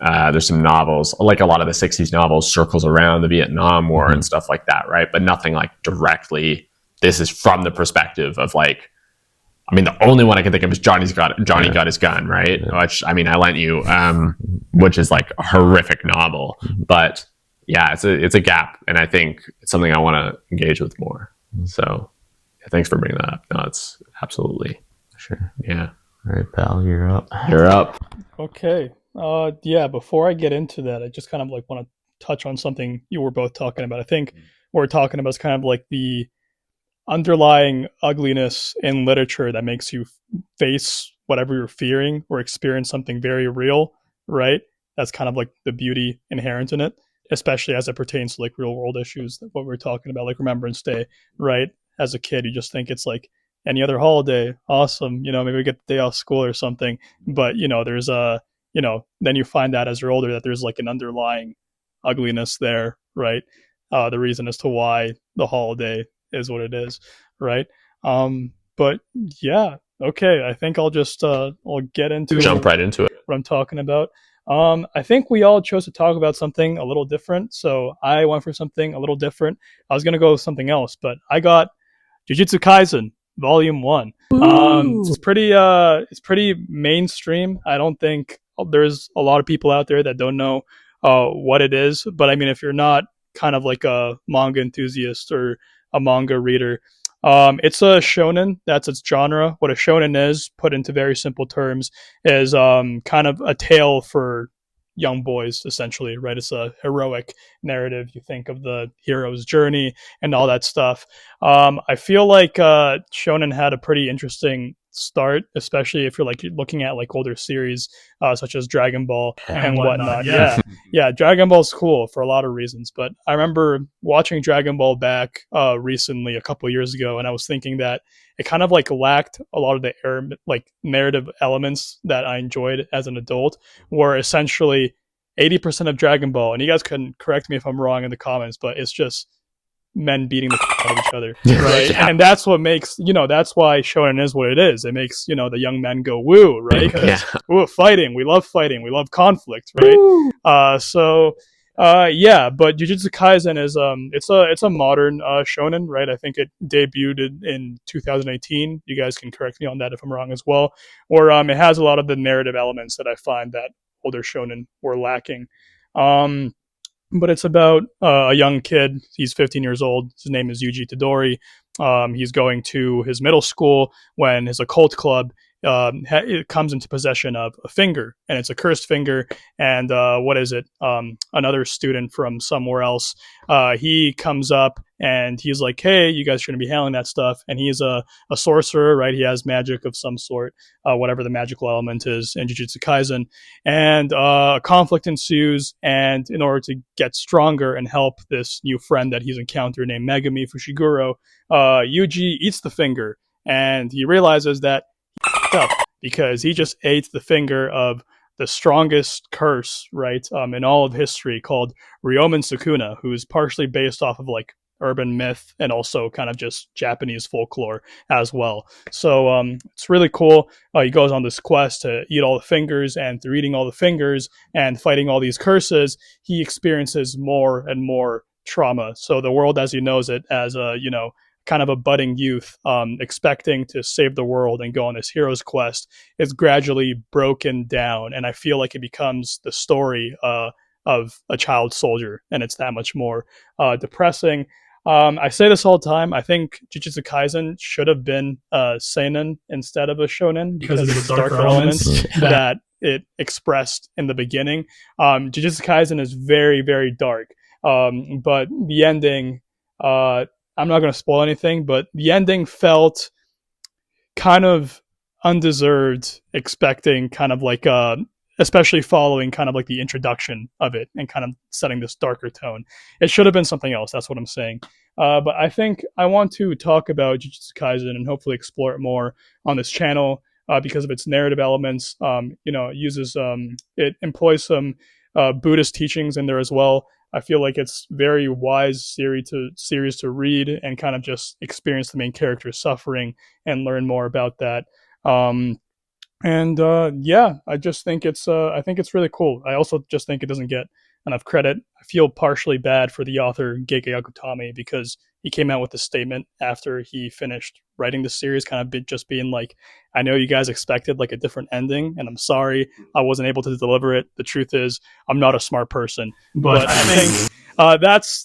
there's some novels like a lot of the 60s novels circles around the Vietnam War and stuff like that, right? But nothing like directly, this is from the perspective of like, the only one I can think of is Johnny Got His Gun, right? Which I lent you, which is like a horrific novel, but yeah, it's a gap, and I think it's something I want to engage with more. So, thanks for bringing that up. No, it's absolutely sure. Yeah. All right, pal, you're up. You're up. Okay. Before I get into that, I just kind of like want to touch on something you were both talking about. I think what we're talking about is kind of like the underlying ugliness in literature that makes you face whatever you're fearing or experience something very real, right? That's kind of like the beauty inherent in it, especially as it pertains to like real world issues, what we're talking about, like Remembrance Day, right? As a kid, you just think it's like any other holiday, awesome, maybe we get the day off school or something. But, there's then you find out as you're older that there's like an underlying ugliness there, right? The reason as to why the holiday is what it is, right? But yeah, okay. I think I'll just I'll get into Jump right into it. what I'm talking about. I think we all chose to talk about something a little different, so I went for something a little different. I was gonna go with something else, but I got Jujutsu Kaisen Volume 1. It's pretty mainstream. I don't think there's a lot of people out there that don't know what it is. But I mean, if you're not kind of like a manga enthusiast or a manga reader, it's a shonen. That's its genre. What a shonen is, put into very simple terms, is kind of a tale for young boys, essentially, right? It's a heroic narrative. You think of the hero's journey and all that stuff. I feel like shonen had a pretty interesting start, especially if you're like looking at like older series such as Dragon Ball and whatnot. Yeah, Dragon Ball's cool for a lot of reasons. But I remember watching Dragon Ball back recently, a couple of years ago, and I was thinking that it kind of like lacked a lot of the like narrative elements that I enjoyed as an adult, were essentially 80% of Dragon Ball, and you guys can correct me if I'm wrong in the comments, but it's just men beating the out of each other, right? Yeah. And that's what makes, that's why shonen is what it is. It makes, the young men go woo, right? Because fighting, we love conflict, right? Yeah, but Jujutsu Kaisen is it's a modern shonen, right? I think it debuted in 2018. You guys can correct me on that if I'm wrong as well. Or it has a lot of the narrative elements that I find that older shonen were lacking. But it's about a young kid. He's 15 years old. His name is Yuji Tadori. He's going to his middle school when his occult club it comes into possession of a finger, and it's a cursed finger. And what is it? Another student from somewhere else. He comes up and he's like, "Hey, you guys shouldn't be handling that stuff." And he's a sorcerer, right? He has magic of some sort, whatever the magical element is in Jujutsu Kaisen. And a conflict ensues. And in order to get stronger and help this new friend that he's encountered named Megami Fushiguro, Yuji eats the finger, and he realizes that up because he just ate the finger of the strongest curse, right, in all of history, called Ryomen Sukuna, who's partially based off of like urban myth and also kind of just Japanese folklore as well. So it's really cool. He goes on this quest to eat all the fingers, and through eating all the fingers and fighting all these curses, he experiences more and more trauma. So the world as he knows it, as a kind of a budding youth expecting to save the world and go on this hero's quest, is gradually broken down. And I feel like it becomes the story of a child soldier, and it's that much more depressing. I say this all the time. I think Jujutsu Kaisen should have been seinen instead of a shonen because of the darker elements that it expressed in the beginning. Jujutsu Kaisen is very, very dark. But the ending, I'm not going to spoil anything, but the ending felt kind of undeserved, expecting kind of like, especially following kind of like the introduction of it and kind of setting this darker tone. It should have been something else. That's what I'm saying. But I think I want to talk about Jujutsu Kaisen and hopefully explore it more on this channel because of its narrative elements. It uses, it employs some Buddhist teachings in there as well. I feel like it's very wise series to read and kind of just experience the main character's suffering and learn more about that. I just think it's really cool. I also just think it doesn't get enough credit. I feel partially bad for the author Geike Akutami because he came out with a statement after he finished writing the series, kind of just being like, "I know you guys expected like a different ending, and I'm sorry I wasn't able to deliver it. The truth is, I'm not a smart person." But I think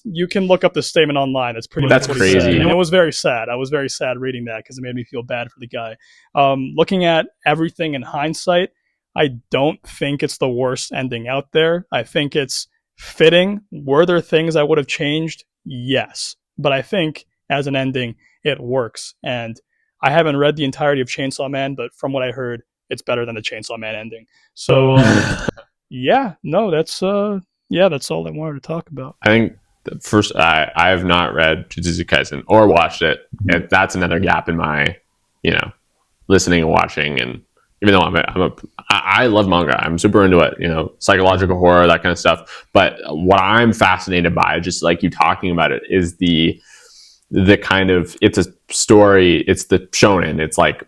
you can look up the statement online. That's crazy. And it was very sad. I was very sad reading that because it made me feel bad for the guy. Looking at everything in hindsight, I don't think it's the worst ending out there. I think it's fitting. Were there things I would have changed? Yes. But I think as an ending, it works. And I haven't read the entirety of Chainsaw Man, but from what I heard, it's better than the Chainsaw Man ending. So, that's all I wanted to talk about. I think first, I have not read Jujutsu Kaisen or watched it. And that's another gap in my, listening and watching and even though I love manga. I'm super into it, psychological horror, that kind of stuff. But what I'm fascinated by, just like you talking about it, is the kind of, it's a story, it's the shonen. It's like,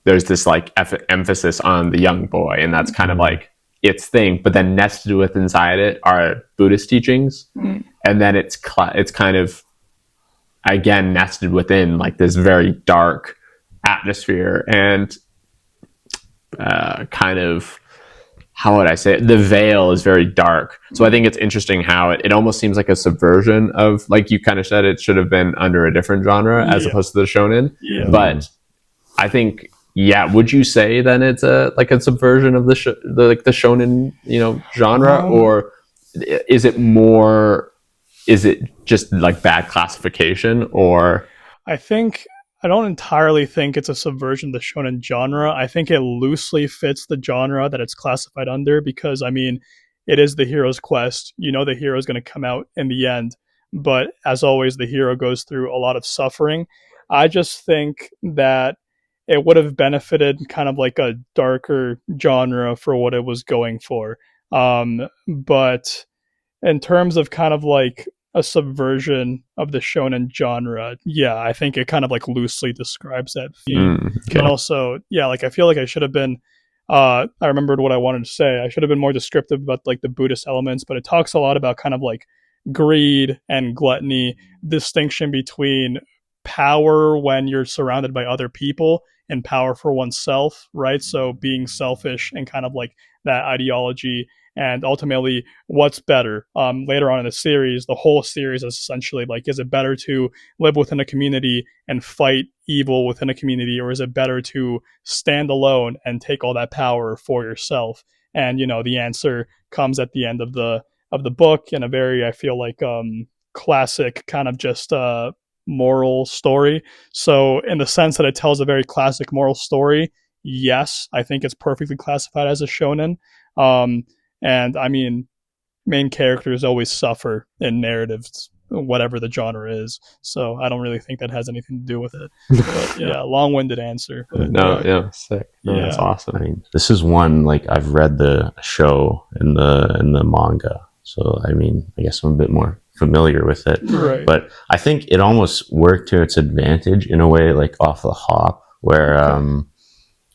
there's this like emphasis on the young boy, and that's kind of like its thing. But then nested with inside it are Buddhist teachings, and then it's kind of again nested within like this very dark atmosphere and kind of, how would I say it? The veil is very dark. So I think it's interesting how it almost seems like a subversion of, like you kind of said, it should have been under a different genre as opposed to the shonen. Yeah. But I think, would you say then it's a subversion of the shonen, genre, or is it just like bad classification? Or I don't entirely think it's a subversion of the shonen genre. I think it loosely fits the genre that it's classified under because, I mean, it is the hero's quest. The hero is going to come out in the end. But as always, the hero goes through a lot of suffering. I just think that it would have benefited kind of like a darker genre for what it was going for. But in terms of kind of like a subversion of the shonen genre, I think it kind of like loosely describes that theme. And also, like I feel like I should have been I remembered what I wanted to say. I should have been more descriptive about like the Buddhist elements, but it talks a lot about kind of like greed and gluttony, distinction between power when you're surrounded by other people and power for oneself, right? So being selfish and kind of like that ideology, and ultimately what's better. Later on in the series, the whole series is essentially like, is it better to live within a community and fight evil within a community, or is it better to stand alone and take all that power for yourself? And the answer comes at the end of the book in a very, I feel like, classic kind of just moral story. So in the sense that it tells a very classic moral story, yes, I think it's perfectly classified as a shonen. And I mean, main characters always suffer in narratives, whatever the genre is. So I don't really think that has anything to do with it. But long-winded answer. But, sick. That's awesome. I mean, this is one, like, I've read the show in the manga, so I mean, I guess I'm a bit more familiar with it. Right. But I think it almost worked to its advantage in a way, like off the hop, where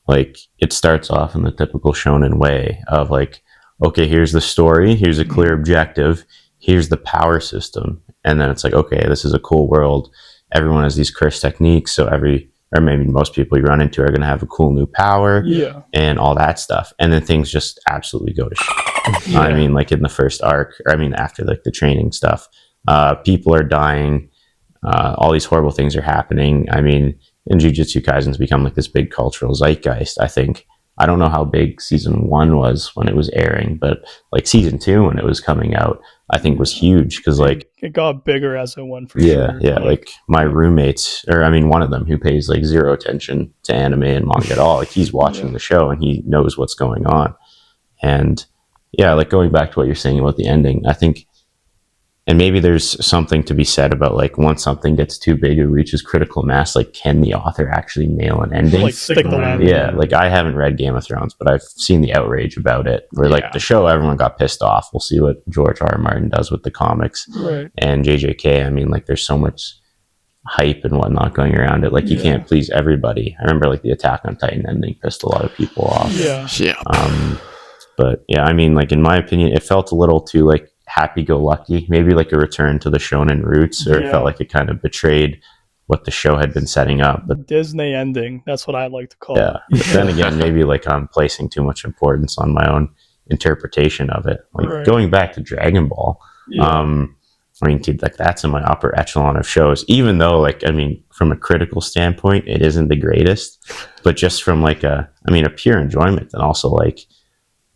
like it starts off in the typical shonen way of like, okay, here's the story, here's a clear objective, here's the power system, and then it's like, okay, this is a cool world. Everyone has these cursed techniques, so or maybe most people you run into are going to have a cool new power, and all that stuff, and then things just absolutely go to shit. I mean, like in the first arc, or I mean after like the training stuff, people are dying, all these horrible things are happening. I mean, and Jujutsu Kaisen's become like this big cultural zeitgeist. I don't know how big season 1 was when it was airing, but like season 2 when it was coming out, I think was huge because like it got bigger as it went for sure. Like my roommates, or I mean one of them who pays like zero attention to anime and manga at all, like he's watching the show and he knows what's going on. And like going back to what you're saying about the ending, I think, and maybe there's something to be said about like once something gets too big, it reaches critical mass, like can the author actually nail an ending? Like stick the landing. Yeah, like I haven't read Game of Thrones, but I've seen the outrage about it. Where like the show, everyone got pissed off. We'll see what George R. R. Martin does with the comics. Right. And JJK, I mean, like there's so much hype and whatnot going around it. Like you can't please everybody. I remember like the Attack on Titan ending pissed a lot of people off. But I mean, like in my opinion, it felt a little too like happy-go-lucky, maybe like a return to the shonen roots, or it felt like it kind of betrayed what the show had been setting up. But Disney ending, that's what I like to call it. But then again, maybe like I'm placing too much importance on my own interpretation of it. Like going back to Dragon Ball, I mean, dude, like that's in my upper echelon of shows, even though like, I mean, from a critical standpoint, it isn't the greatest, but just from like a pure enjoyment, and also like,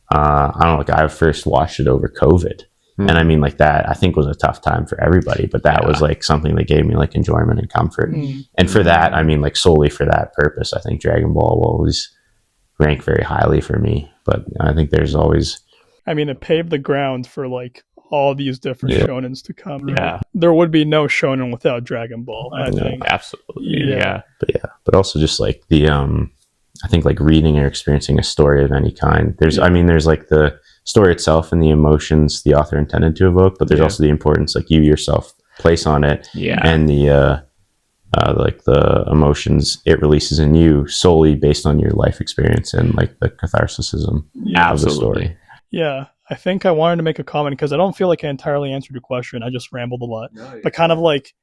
I don't know, like I first watched it over COVID. And I mean, like that, I think was a tough time for everybody, but that was like something that gave me like enjoyment and comfort. And for that, I mean, like solely for that purpose, I think Dragon Ball will always rank very highly for me. But I think there's always, I mean, it paved the ground for like all these different shonens to come. Right? There would be no shonen without Dragon Ball, I think. Absolutely. But also just like the, I think like reading or experiencing a story of any kind. There's like the story itself and the emotions the author intended to evoke, but there's also the importance like you yourself place on it, and the like the emotions it releases in you solely based on your life experience and like the catharsism of the story. Yeah, I think I wanted to make a comment because I don't feel like I entirely answered your question. I just rambled a lot. But kind of like,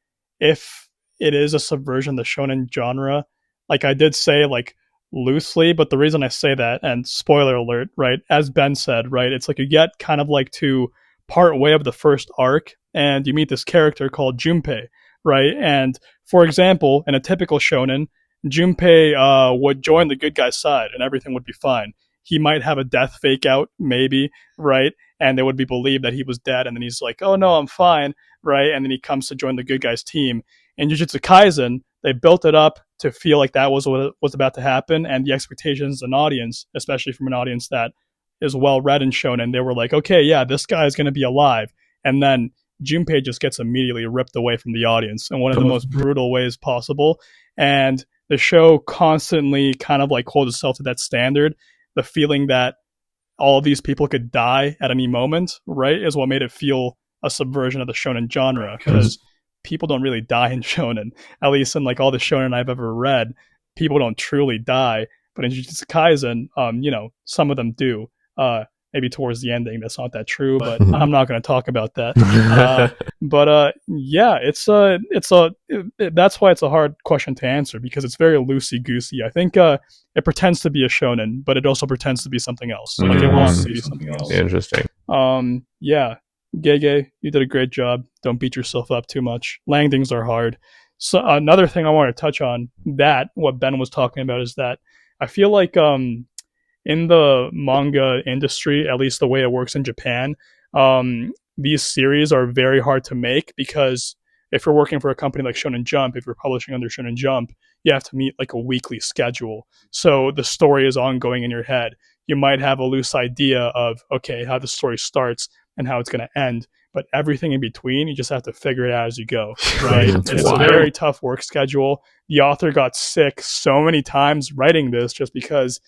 if it is a subversion of the shonen genre, like I did say, like loosely, but the reason I say that, and spoiler alert, right, as Ben said, right, it's like you get kind of like to part way of the first arc and you meet this character called Junpei, right? And for example, in a typical shonen, Junpei would join the good guy's side and everything would be fine. He might have a death fake out, maybe, right? And it would be believed that he was dead, and then he's like, oh no, I'm fine, right? And then he comes to join the good guy's team. In Jujutsu Kaisen, they built it up to feel like that was what was about to happen, and the expectations of an audience, especially from an audience that is well read and shonen, they were like, okay, yeah, this guy is going to be alive. And then Junpei just gets immediately ripped away from the audience in one of the most brutal ways possible. And the show constantly kind of like holds itself to that standard. The feeling that all of these people could die at any moment, right, is what made it feel a subversion of the shonen genre, because people don't really die in shonen. At least in like all the shonen I've ever read, people don't truly die. But in Jujutsu Kaisen, some of them do. Maybe towards the ending, that's not that true, but I'm not going to talk about that. Yeah, that's why it's a hard question to answer, because it's very loosey goosey. I think it pretends to be a shonen, but it also pretends to be something else. Like it wants to be something else. Interesting. Yeah, Gege, you did a great job. Don't beat yourself up too much. Landings are hard. So another thing I want to touch on, that what Ben was talking about, is that I feel like in the manga industry, at least the way it works in Japan, these series are very hard to make, because if you're working for a company like Shonen Jump, if you're publishing under Shonen Jump, you have to meet like a weekly schedule. So the story is ongoing in your head. You might have a loose idea of, okay, how the story starts and how it's going to end, but everything in between, you just have to figure it out as you go, right? It's a very tough work schedule. The author got sick so many times writing this just because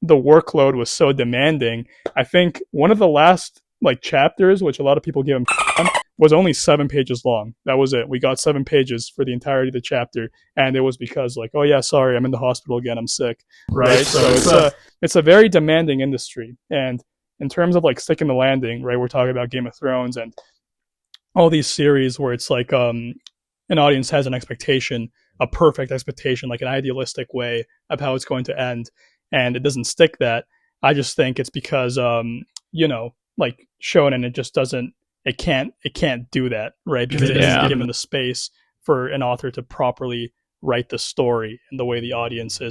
the workload was so demanding. I think one of the last like chapters, which a lot of people give him on, was only 7 pages long. That was it. We got 7 pages for the entirety of the chapter, and it was because like, oh yeah, sorry, I'm in the hospital again, I'm sick, right? So it's a very demanding industry. And in terms of like sticking the landing, right, we're talking about Game of Thrones and all these series where it's like an audience has an expectation, a perfect expectation, like an idealistic way of how it's going to end, and it doesn't stick that. I just think it's because like shonen, it just doesn't, it can't do that, right? Because it isn't given the space for an author to properly write the story in the way the audience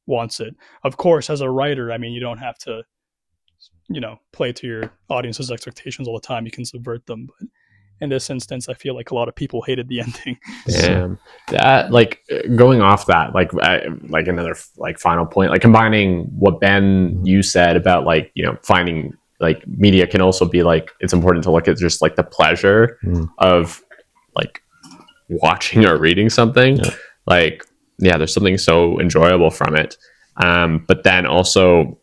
wants it. Of course, as a writer, I mean, you don't have to play to your audience's expectations all the time. You can subvert them, but in this instance, I feel like a lot of people hated the ending. That, like, going off that, like another like final point, like combining what Ben you said about like finding like media can also be like, it's important to look at just like the pleasure of like watching or reading something. Like, yeah, there's something so enjoyable from it. But then also,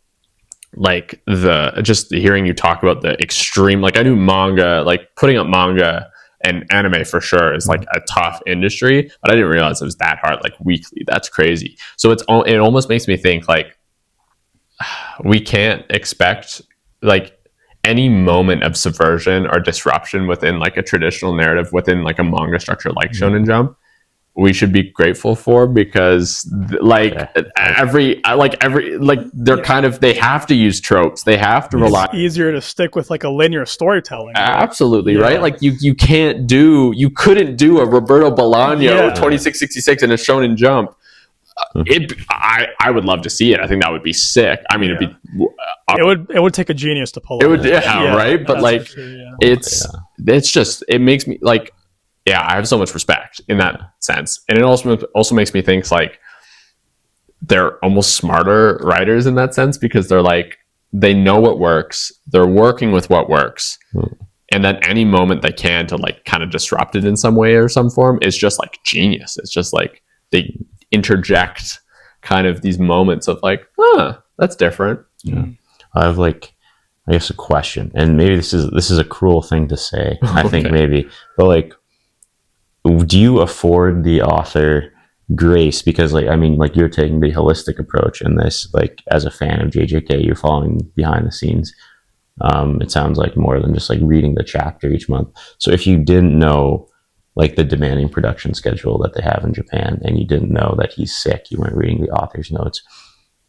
like, the just hearing you talk about the extreme, like I knew manga, like putting up manga and anime for sure is like a tough industry, but I didn't realize it was that hard, like weekly. That's crazy. So it almost makes me think like we can't expect like any moment of subversion or disruption within like a traditional narrative within like a manga structure like Shonen Jump. We should be grateful for, because they're kind of, they have to use tropes. They have to rely. It's easier to stick with like a linear storytelling. Right? Absolutely, right? Like you couldn't do a Roberto Bolaño 2666 in a Shonen Jump. I would love to see it. I think that would be sick. I mean, it would take a genius to pull it. Right? But like, it's just, it makes me like, I have so much respect in that sense. And it also makes me think like they're almost smarter writers in that sense, because they're like, they know what works, they're working with what works, and then any moment they can to like kind of disrupt it in some way or some form is just like genius. It's just like they interject kind of these moments of like, that's different. Yeah. I have I guess a question, and maybe this is a cruel thing to say. I think maybe, but do you afford the author grace? Because you're taking the holistic approach in this. As a fan of JJK, you're following behind the scenes. It sounds like more than just reading the chapter each month. So if you didn't know the demanding production schedule that they have in Japan, and you didn't know that he's sick, you weren't reading the author's notes,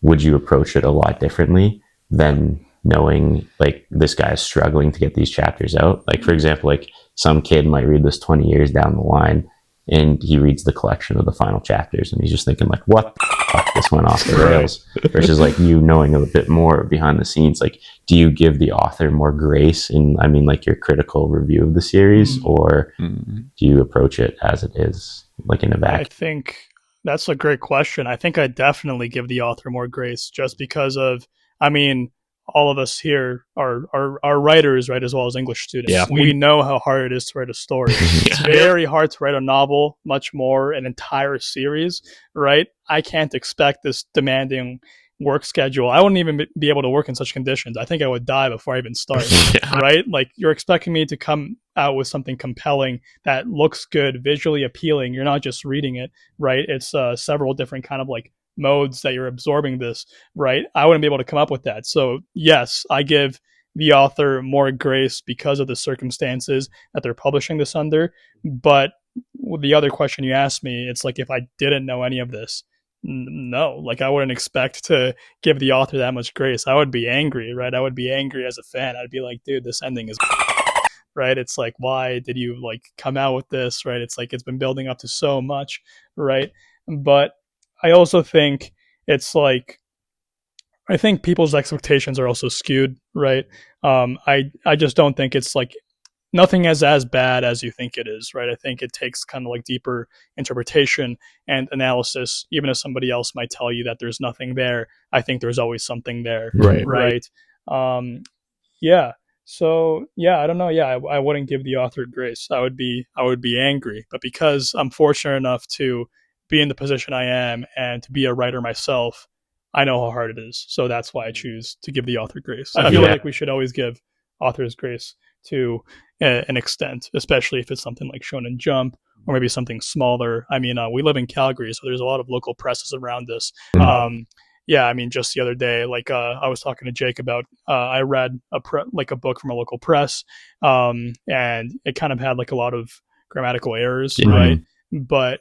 would you approach it a lot differently than knowing this guy is struggling to get these chapters out? For example, some kid might read this 20 years down the line, and he reads the collection of the final chapters, and he's just thinking what the fuck, this went off the rails. Versus you knowing a bit more behind the scenes. Do you give the author more grace in your critical review of the series, or do you approach it as it is, in a vacuum? I think that's a great question. I think I definitely give the author more grace, just because of, all of us here are writers, right, as well as English students. Yeah. We know how hard it is to write a story. It's very hard to write a novel, much more an entire series, right? I can't expect this demanding work schedule. I wouldn't even be able to work in such conditions. I think I would die before I even start, right? You're expecting me to come out with something compelling that looks good, visually appealing. You're not just reading it, right? It's several different kind of modes that you're absorbing this, right? I wouldn't be able to come up with that. So yes, I give the author more grace because of the circumstances that they're publishing this under. But the other question you asked me, it's if I didn't know any of this, no, I wouldn't expect to give the author that much grace. I would be angry, right? I would be angry as a fan. I'd be like, dude, this ending is right? It's why did you come out with this, right? It's it's been building up to so much, right? But I also think it's I think people's expectations are also skewed, right? I just don't think it's nothing is as bad as you think it is, right? I think it takes kind of deeper interpretation and analysis. Even if somebody else might tell you that there's nothing there, I think there's always something there, right? Yeah. So yeah, I don't know. Yeah, I wouldn't give the author grace. I would be angry. But because I'm fortunate enough to be in the position I am and to be a writer myself, I know how hard it is. So that's why I choose to give the author grace. I feel like we should always give authors grace to an extent, especially if it's something like Shonen Jump or maybe something smaller. We live in Calgary, so there's a lot of local presses around us. Just the other day, I was talking to Jake about, I read a book from a local press, and it kind of had a lot of grammatical errors, right? But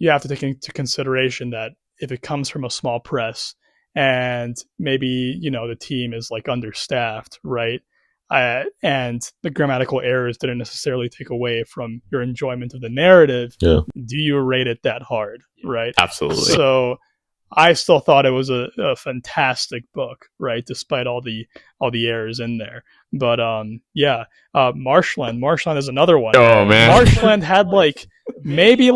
you have to take into consideration that if it comes from a small press and maybe, the team is understaffed, right? And the grammatical errors didn't necessarily take away from your enjoyment of the narrative. Yeah. Do you rate it that hard, right? Absolutely. So I still thought it was a fantastic book, right? Despite all the errors in there. But Marshland is another one. Oh man. Marshland had maybe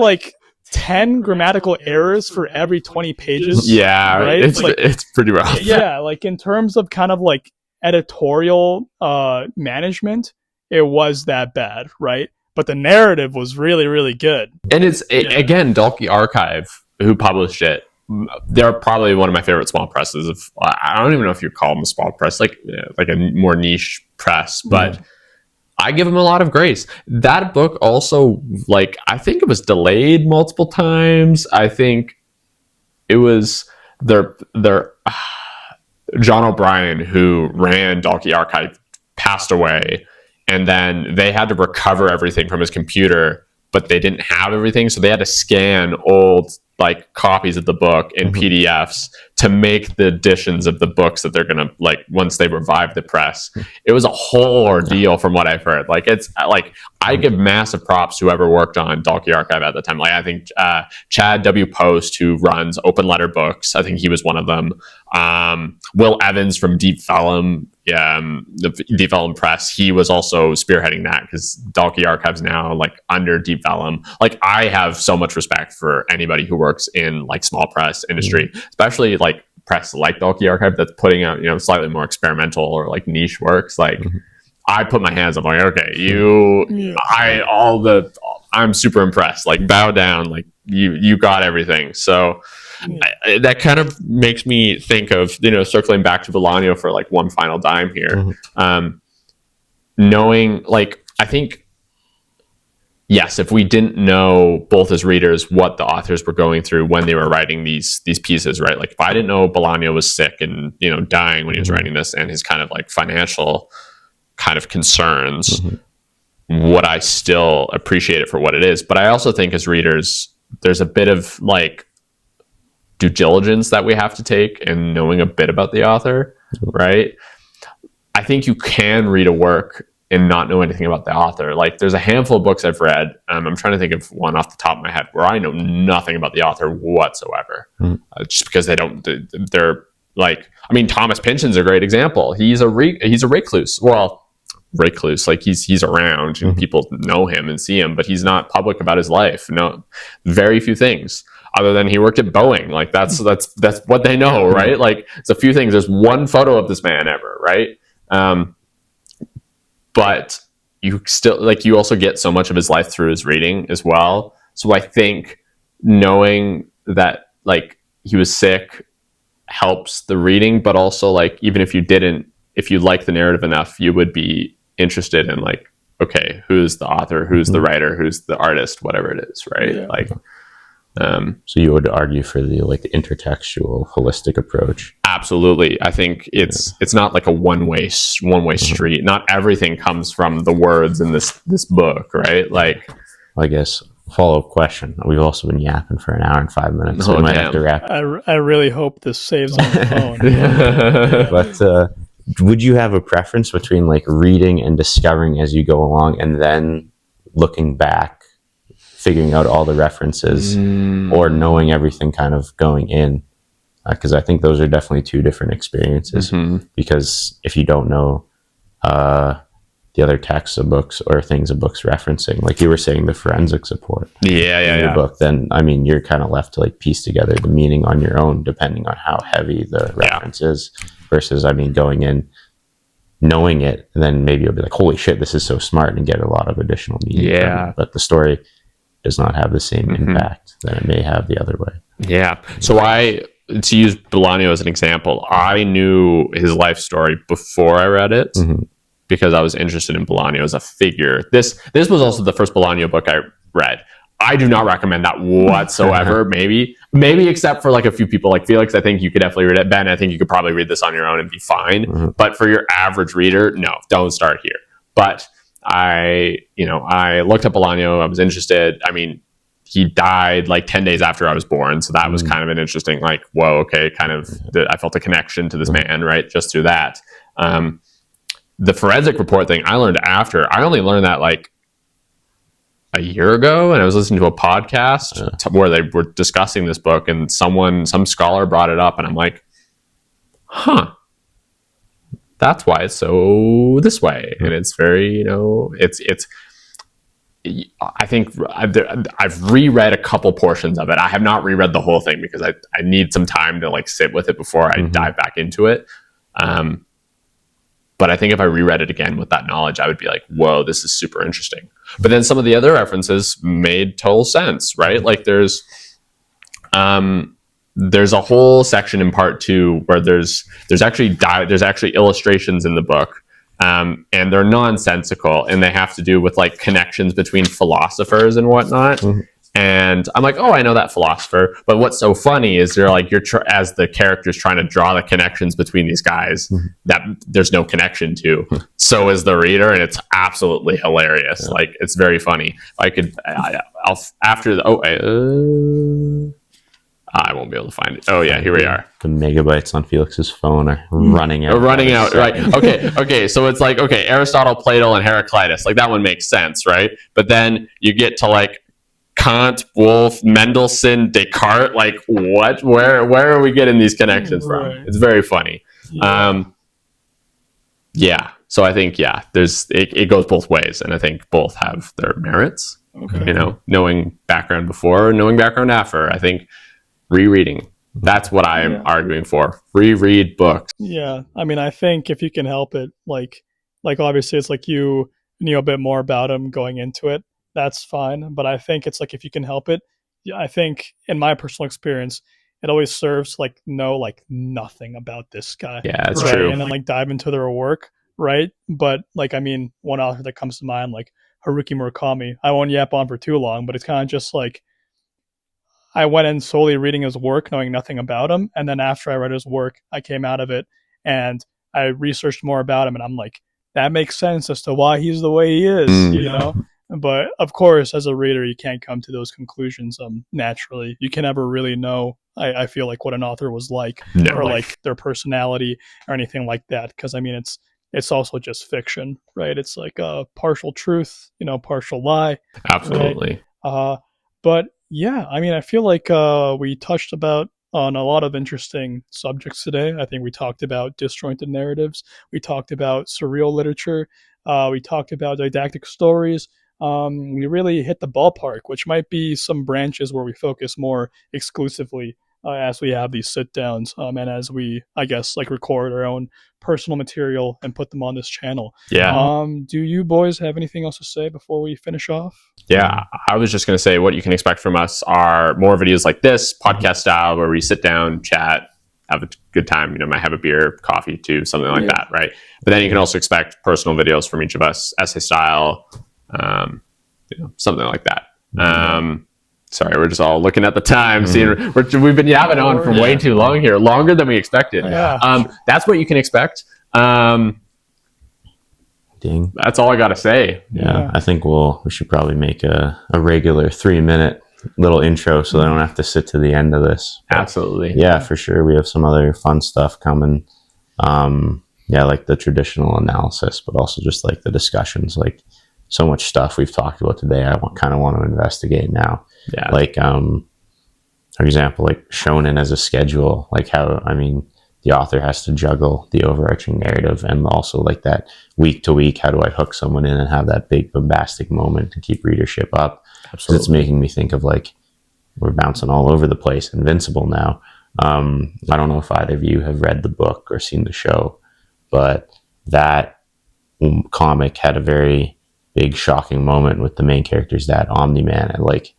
10 grammatical errors for every 20 pages. Yeah, right? It's pretty rough. Yeah, in terms of kind of editorial management, it was that bad, right? But the narrative was really, really good. And again, Dalkey Archive, who published it, they're probably one of my favorite small presses. I don't even know if you call them a small press, like a more niche press, but I give them a lot of grace. That book also, I think it was delayed multiple times. I think it was their John O'Brien, who ran Dalkey Archive, passed away, and then they had to recover everything from his computer, but they didn't have everything, so they had to scan old copies of the book in PDFs to make the editions of the books that they're gonna once they revive the press. It was a whole ordeal from what I've heard. I give massive props to whoever worked on Dalkey Archive at the time. I think Chad W. Post, who runs Open Letter Books, I think he was one of them. Will Evans from Deep Vellum, the Deep Vellum Press, he was also spearheading that, because Dalkey Archive's now under Deep Vellum. I have so much respect for anybody who works in small press industry, especially press like Dalkey Archive that's putting out slightly more experimental or niche works. I put my hands up, okay, I'm super impressed. Bow down, you got everything. So that kind of makes me think of, circling back to Bolaño for like one final dime here. Knowing, like, I think, yes, if we didn't know both as readers what the authors were going through when they were writing these pieces, right? Like if I didn't know Bolaño was sick and, dying when he was writing this, and his kind of like financial kind of concerns, would I still appreciate it for what it is? But I also think as readers, there's a bit of like due diligence that we have to take in knowing a bit about the author, right? I think you can read a work and not know anything about the author. Like there's a handful of books I've read. I'm trying to think of one off the top of my head where I know nothing about the author whatsoever, just because they're like, I mean, Thomas Pynchon's a great example. He's a recluse. Well, recluse, like he's around and people know him and see him, but he's not public about his life. No, very few things. Other than he worked at Boeing, like that's what they know, right? Like it's a few things. There's one photo of this man ever, right? But you still, like, you also get so much of his life through his reading as well. So I think knowing that like he was sick helps the reading, but also like even if you like the narrative enough, you would be interested in like, okay, who's the author, who's the writer, who's the artist, whatever it is, right? Yeah. Like. So you would argue for the intertextual, holistic approach. Absolutely. I think it's not like a one-way street. Not everything comes from the words in this book, right? Like, I guess follow-up question. We've also been yapping for an hour and 5 minutes. So we might have to wrap. I really hope this saves on the phone. But would you have a preference between like reading and discovering as you go along, and then looking back, figuring out all the references, or knowing everything kind of going in? Because I think those are definitely two different experiences. Because if you don't know the other texts of books or things a book's referencing, like you were saying, the forensic support in your book, then I mean you're kind of left to like piece together the meaning on your own, depending on how heavy the reference is. Versus, I mean, going in, knowing it, and then maybe you'll be like, holy shit, this is so smart, and get a lot of additional meaning from it. But the story does not have the same impact that it may have the other way. Yeah. So to use Bolaño as an example, I knew his life story before I read it because I was interested in Bolaño as a figure. This was also the first Bolaño book I read. I do not recommend that whatsoever. maybe except for like a few people like Felix. I think you could definitely read it. Ben, I think you could probably read this on your own and be fine. But for your average reader, no, don't start here. But I looked up Bolaño. I was interested. I mean, he died like 10 days after I was born. So that was kind of an interesting, like, whoa, okay, kind of, I felt a connection to this man, right? Just through that. The forensic report thing I learned after. I only learned that like a year ago, and I was listening to a podcast where they were discussing this book, and some scholar brought it up, and I'm like, huh. That's why it's so this way. And it's very, I think I've reread a couple portions of it. I have not reread the whole thing because I need some time to like sit with it before I dive back into it. But I think if I reread it again with that knowledge, I would be like, whoa, this is super interesting. But then some of the other references made total sense, right? Like there's a whole section in part 2 where there's actually illustrations in the book, and they're nonsensical, and they have to do with like connections between philosophers and whatnot. And I'm like, oh, I know that philosopher. But what's so funny is they're like, as the character's trying to draw the connections between these guys that there's no connection to. So is the reader, and it's absolutely hilarious. Like it's very funny. I'll after the I won't be able to find it. Oh yeah, here we are. The megabytes on Felix's phone are running out. Right. Okay. So it's like, okay, Aristotle, Plato, and Heraclitus. Like that one makes sense, right? But then you get to like Kant, Wolff, Mendelssohn, Descartes. Like what? Where are we getting these connections from? It's very funny. Yeah. So I think it goes both ways, and I think both have their merits. Okay. Knowing background before, knowing background after. I think rereading. That's what I'm arguing for. Reread books. Yeah. I mean, I think if you can help it, like obviously it's like you knew a bit more about him going into it. That's fine. But I think it's like if you can help it, I think in my personal experience, it always serves to like know like nothing about this guy. Yeah, it's right? true. And then like dive into their work, right? But like, I mean, one author that comes to mind, like Haruki Murakami. I won't yap on for too long, but it's kind of just like I went in solely reading his work, knowing nothing about him, and then after I read his work, I came out of it and I researched more about him, and I'm like, that makes sense as to why he's the way he is, you know? But of course, as a reader, you can't come to those conclusions naturally. You can never really know, I feel like, what an author was like, or like their personality or anything like that. Because I mean, it's also just fiction, right? It's like a partial truth, partial lie. Absolutely. Right? But yeah, I mean, I feel like we touched on a lot of interesting subjects today. I think we talked about disjointed narratives. We talked about surreal literature. We talked about didactic stories. We really hit the ballpark, which might be some branches where we focus more exclusively as we have these sit downs and as we, I guess, like record our own personal material and put them on this channel. Yeah. Do you boys have anything else to say before we finish off? Yeah, I was just going to say what you can expect from us are more videos like this, podcast style, where we sit down, chat, have a good time, might have a beer, coffee too, something like that, right? But then you can also expect personal videos from each of us, essay style, something like that. Sorry, we're just all looking at the time, seeing we've been yapping on for way too long here, longer than we expected. That's what you can expect. Ding. That's all I got to say. Yeah, I think we should probably make a regular 3-minute little intro so they don't have to sit to the end of this. But absolutely. Yeah, for sure. We have some other fun stuff coming. Like the traditional analysis, but also just like the discussions, like so much stuff we've talked about today. I kind of want to investigate now. Yeah. Like, for example, like shonen as a schedule, like how, I mean, the author has to juggle the overarching narrative and also like that week to week, how do I hook someone in and have that big bombastic moment to keep readership up? Absolutely. It's making me think of like, we're bouncing all over the place. Invincible now. I don't know if either of you have read the book or seen the show, but that comic had a very big shocking moment with the main character's dad, Omni-Man, and like,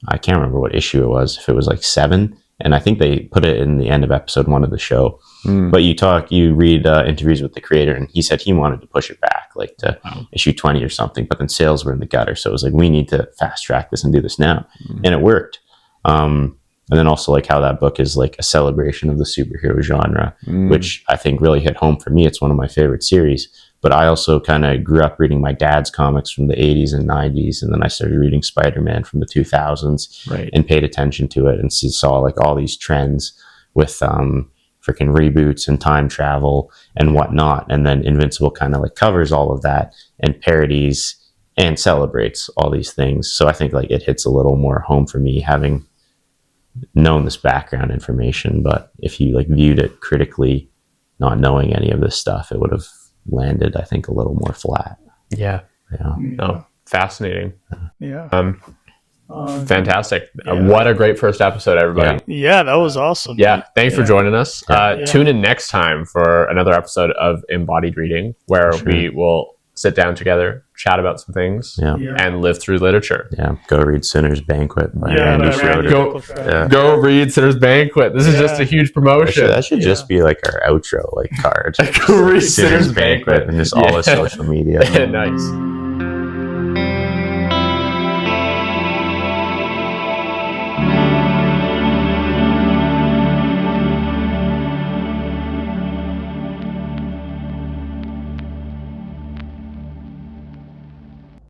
I can't remember what issue it was, if it was like 7, and I think they put it in the end of episode 1 of the show. But you read interviews with the creator, and he said he wanted to push it back, like to issue 20 or something, but then sales were in the gutter. So it was like, we need to fast track this and do this now. And it worked. And then also like how that book is like a celebration of the superhero genre, which I think really hit home for me. It's one of my favorite series. But I also kind of grew up reading my dad's comics from the 80s and 90s. And then I started reading Spider-Man from the 2000s and paid attention to it and saw like all these trends with freaking reboots and time travel and whatnot. And then Invincible kind of like covers all of that and parodies and celebrates all these things. So I think like it hits a little more home for me having known this background information. But if you like viewed it critically, not knowing any of this stuff, it would have landed, I think, a little more flat. No, fascinating. Yeah. Fantastic. What a great first episode, everybody. Yeah, that was awesome. Thanks for joining us. Tune in next time for another episode of Embodied Reading, where we will sit down together, chat about some things, and live through literature. Go read Sinner's Banquet by Randy Schroeder. Go read Sinner's Banquet. This is just a huge promotion. That should just be like our outro, like card. Go read Sinner's Banquet and just all the social media. Nice.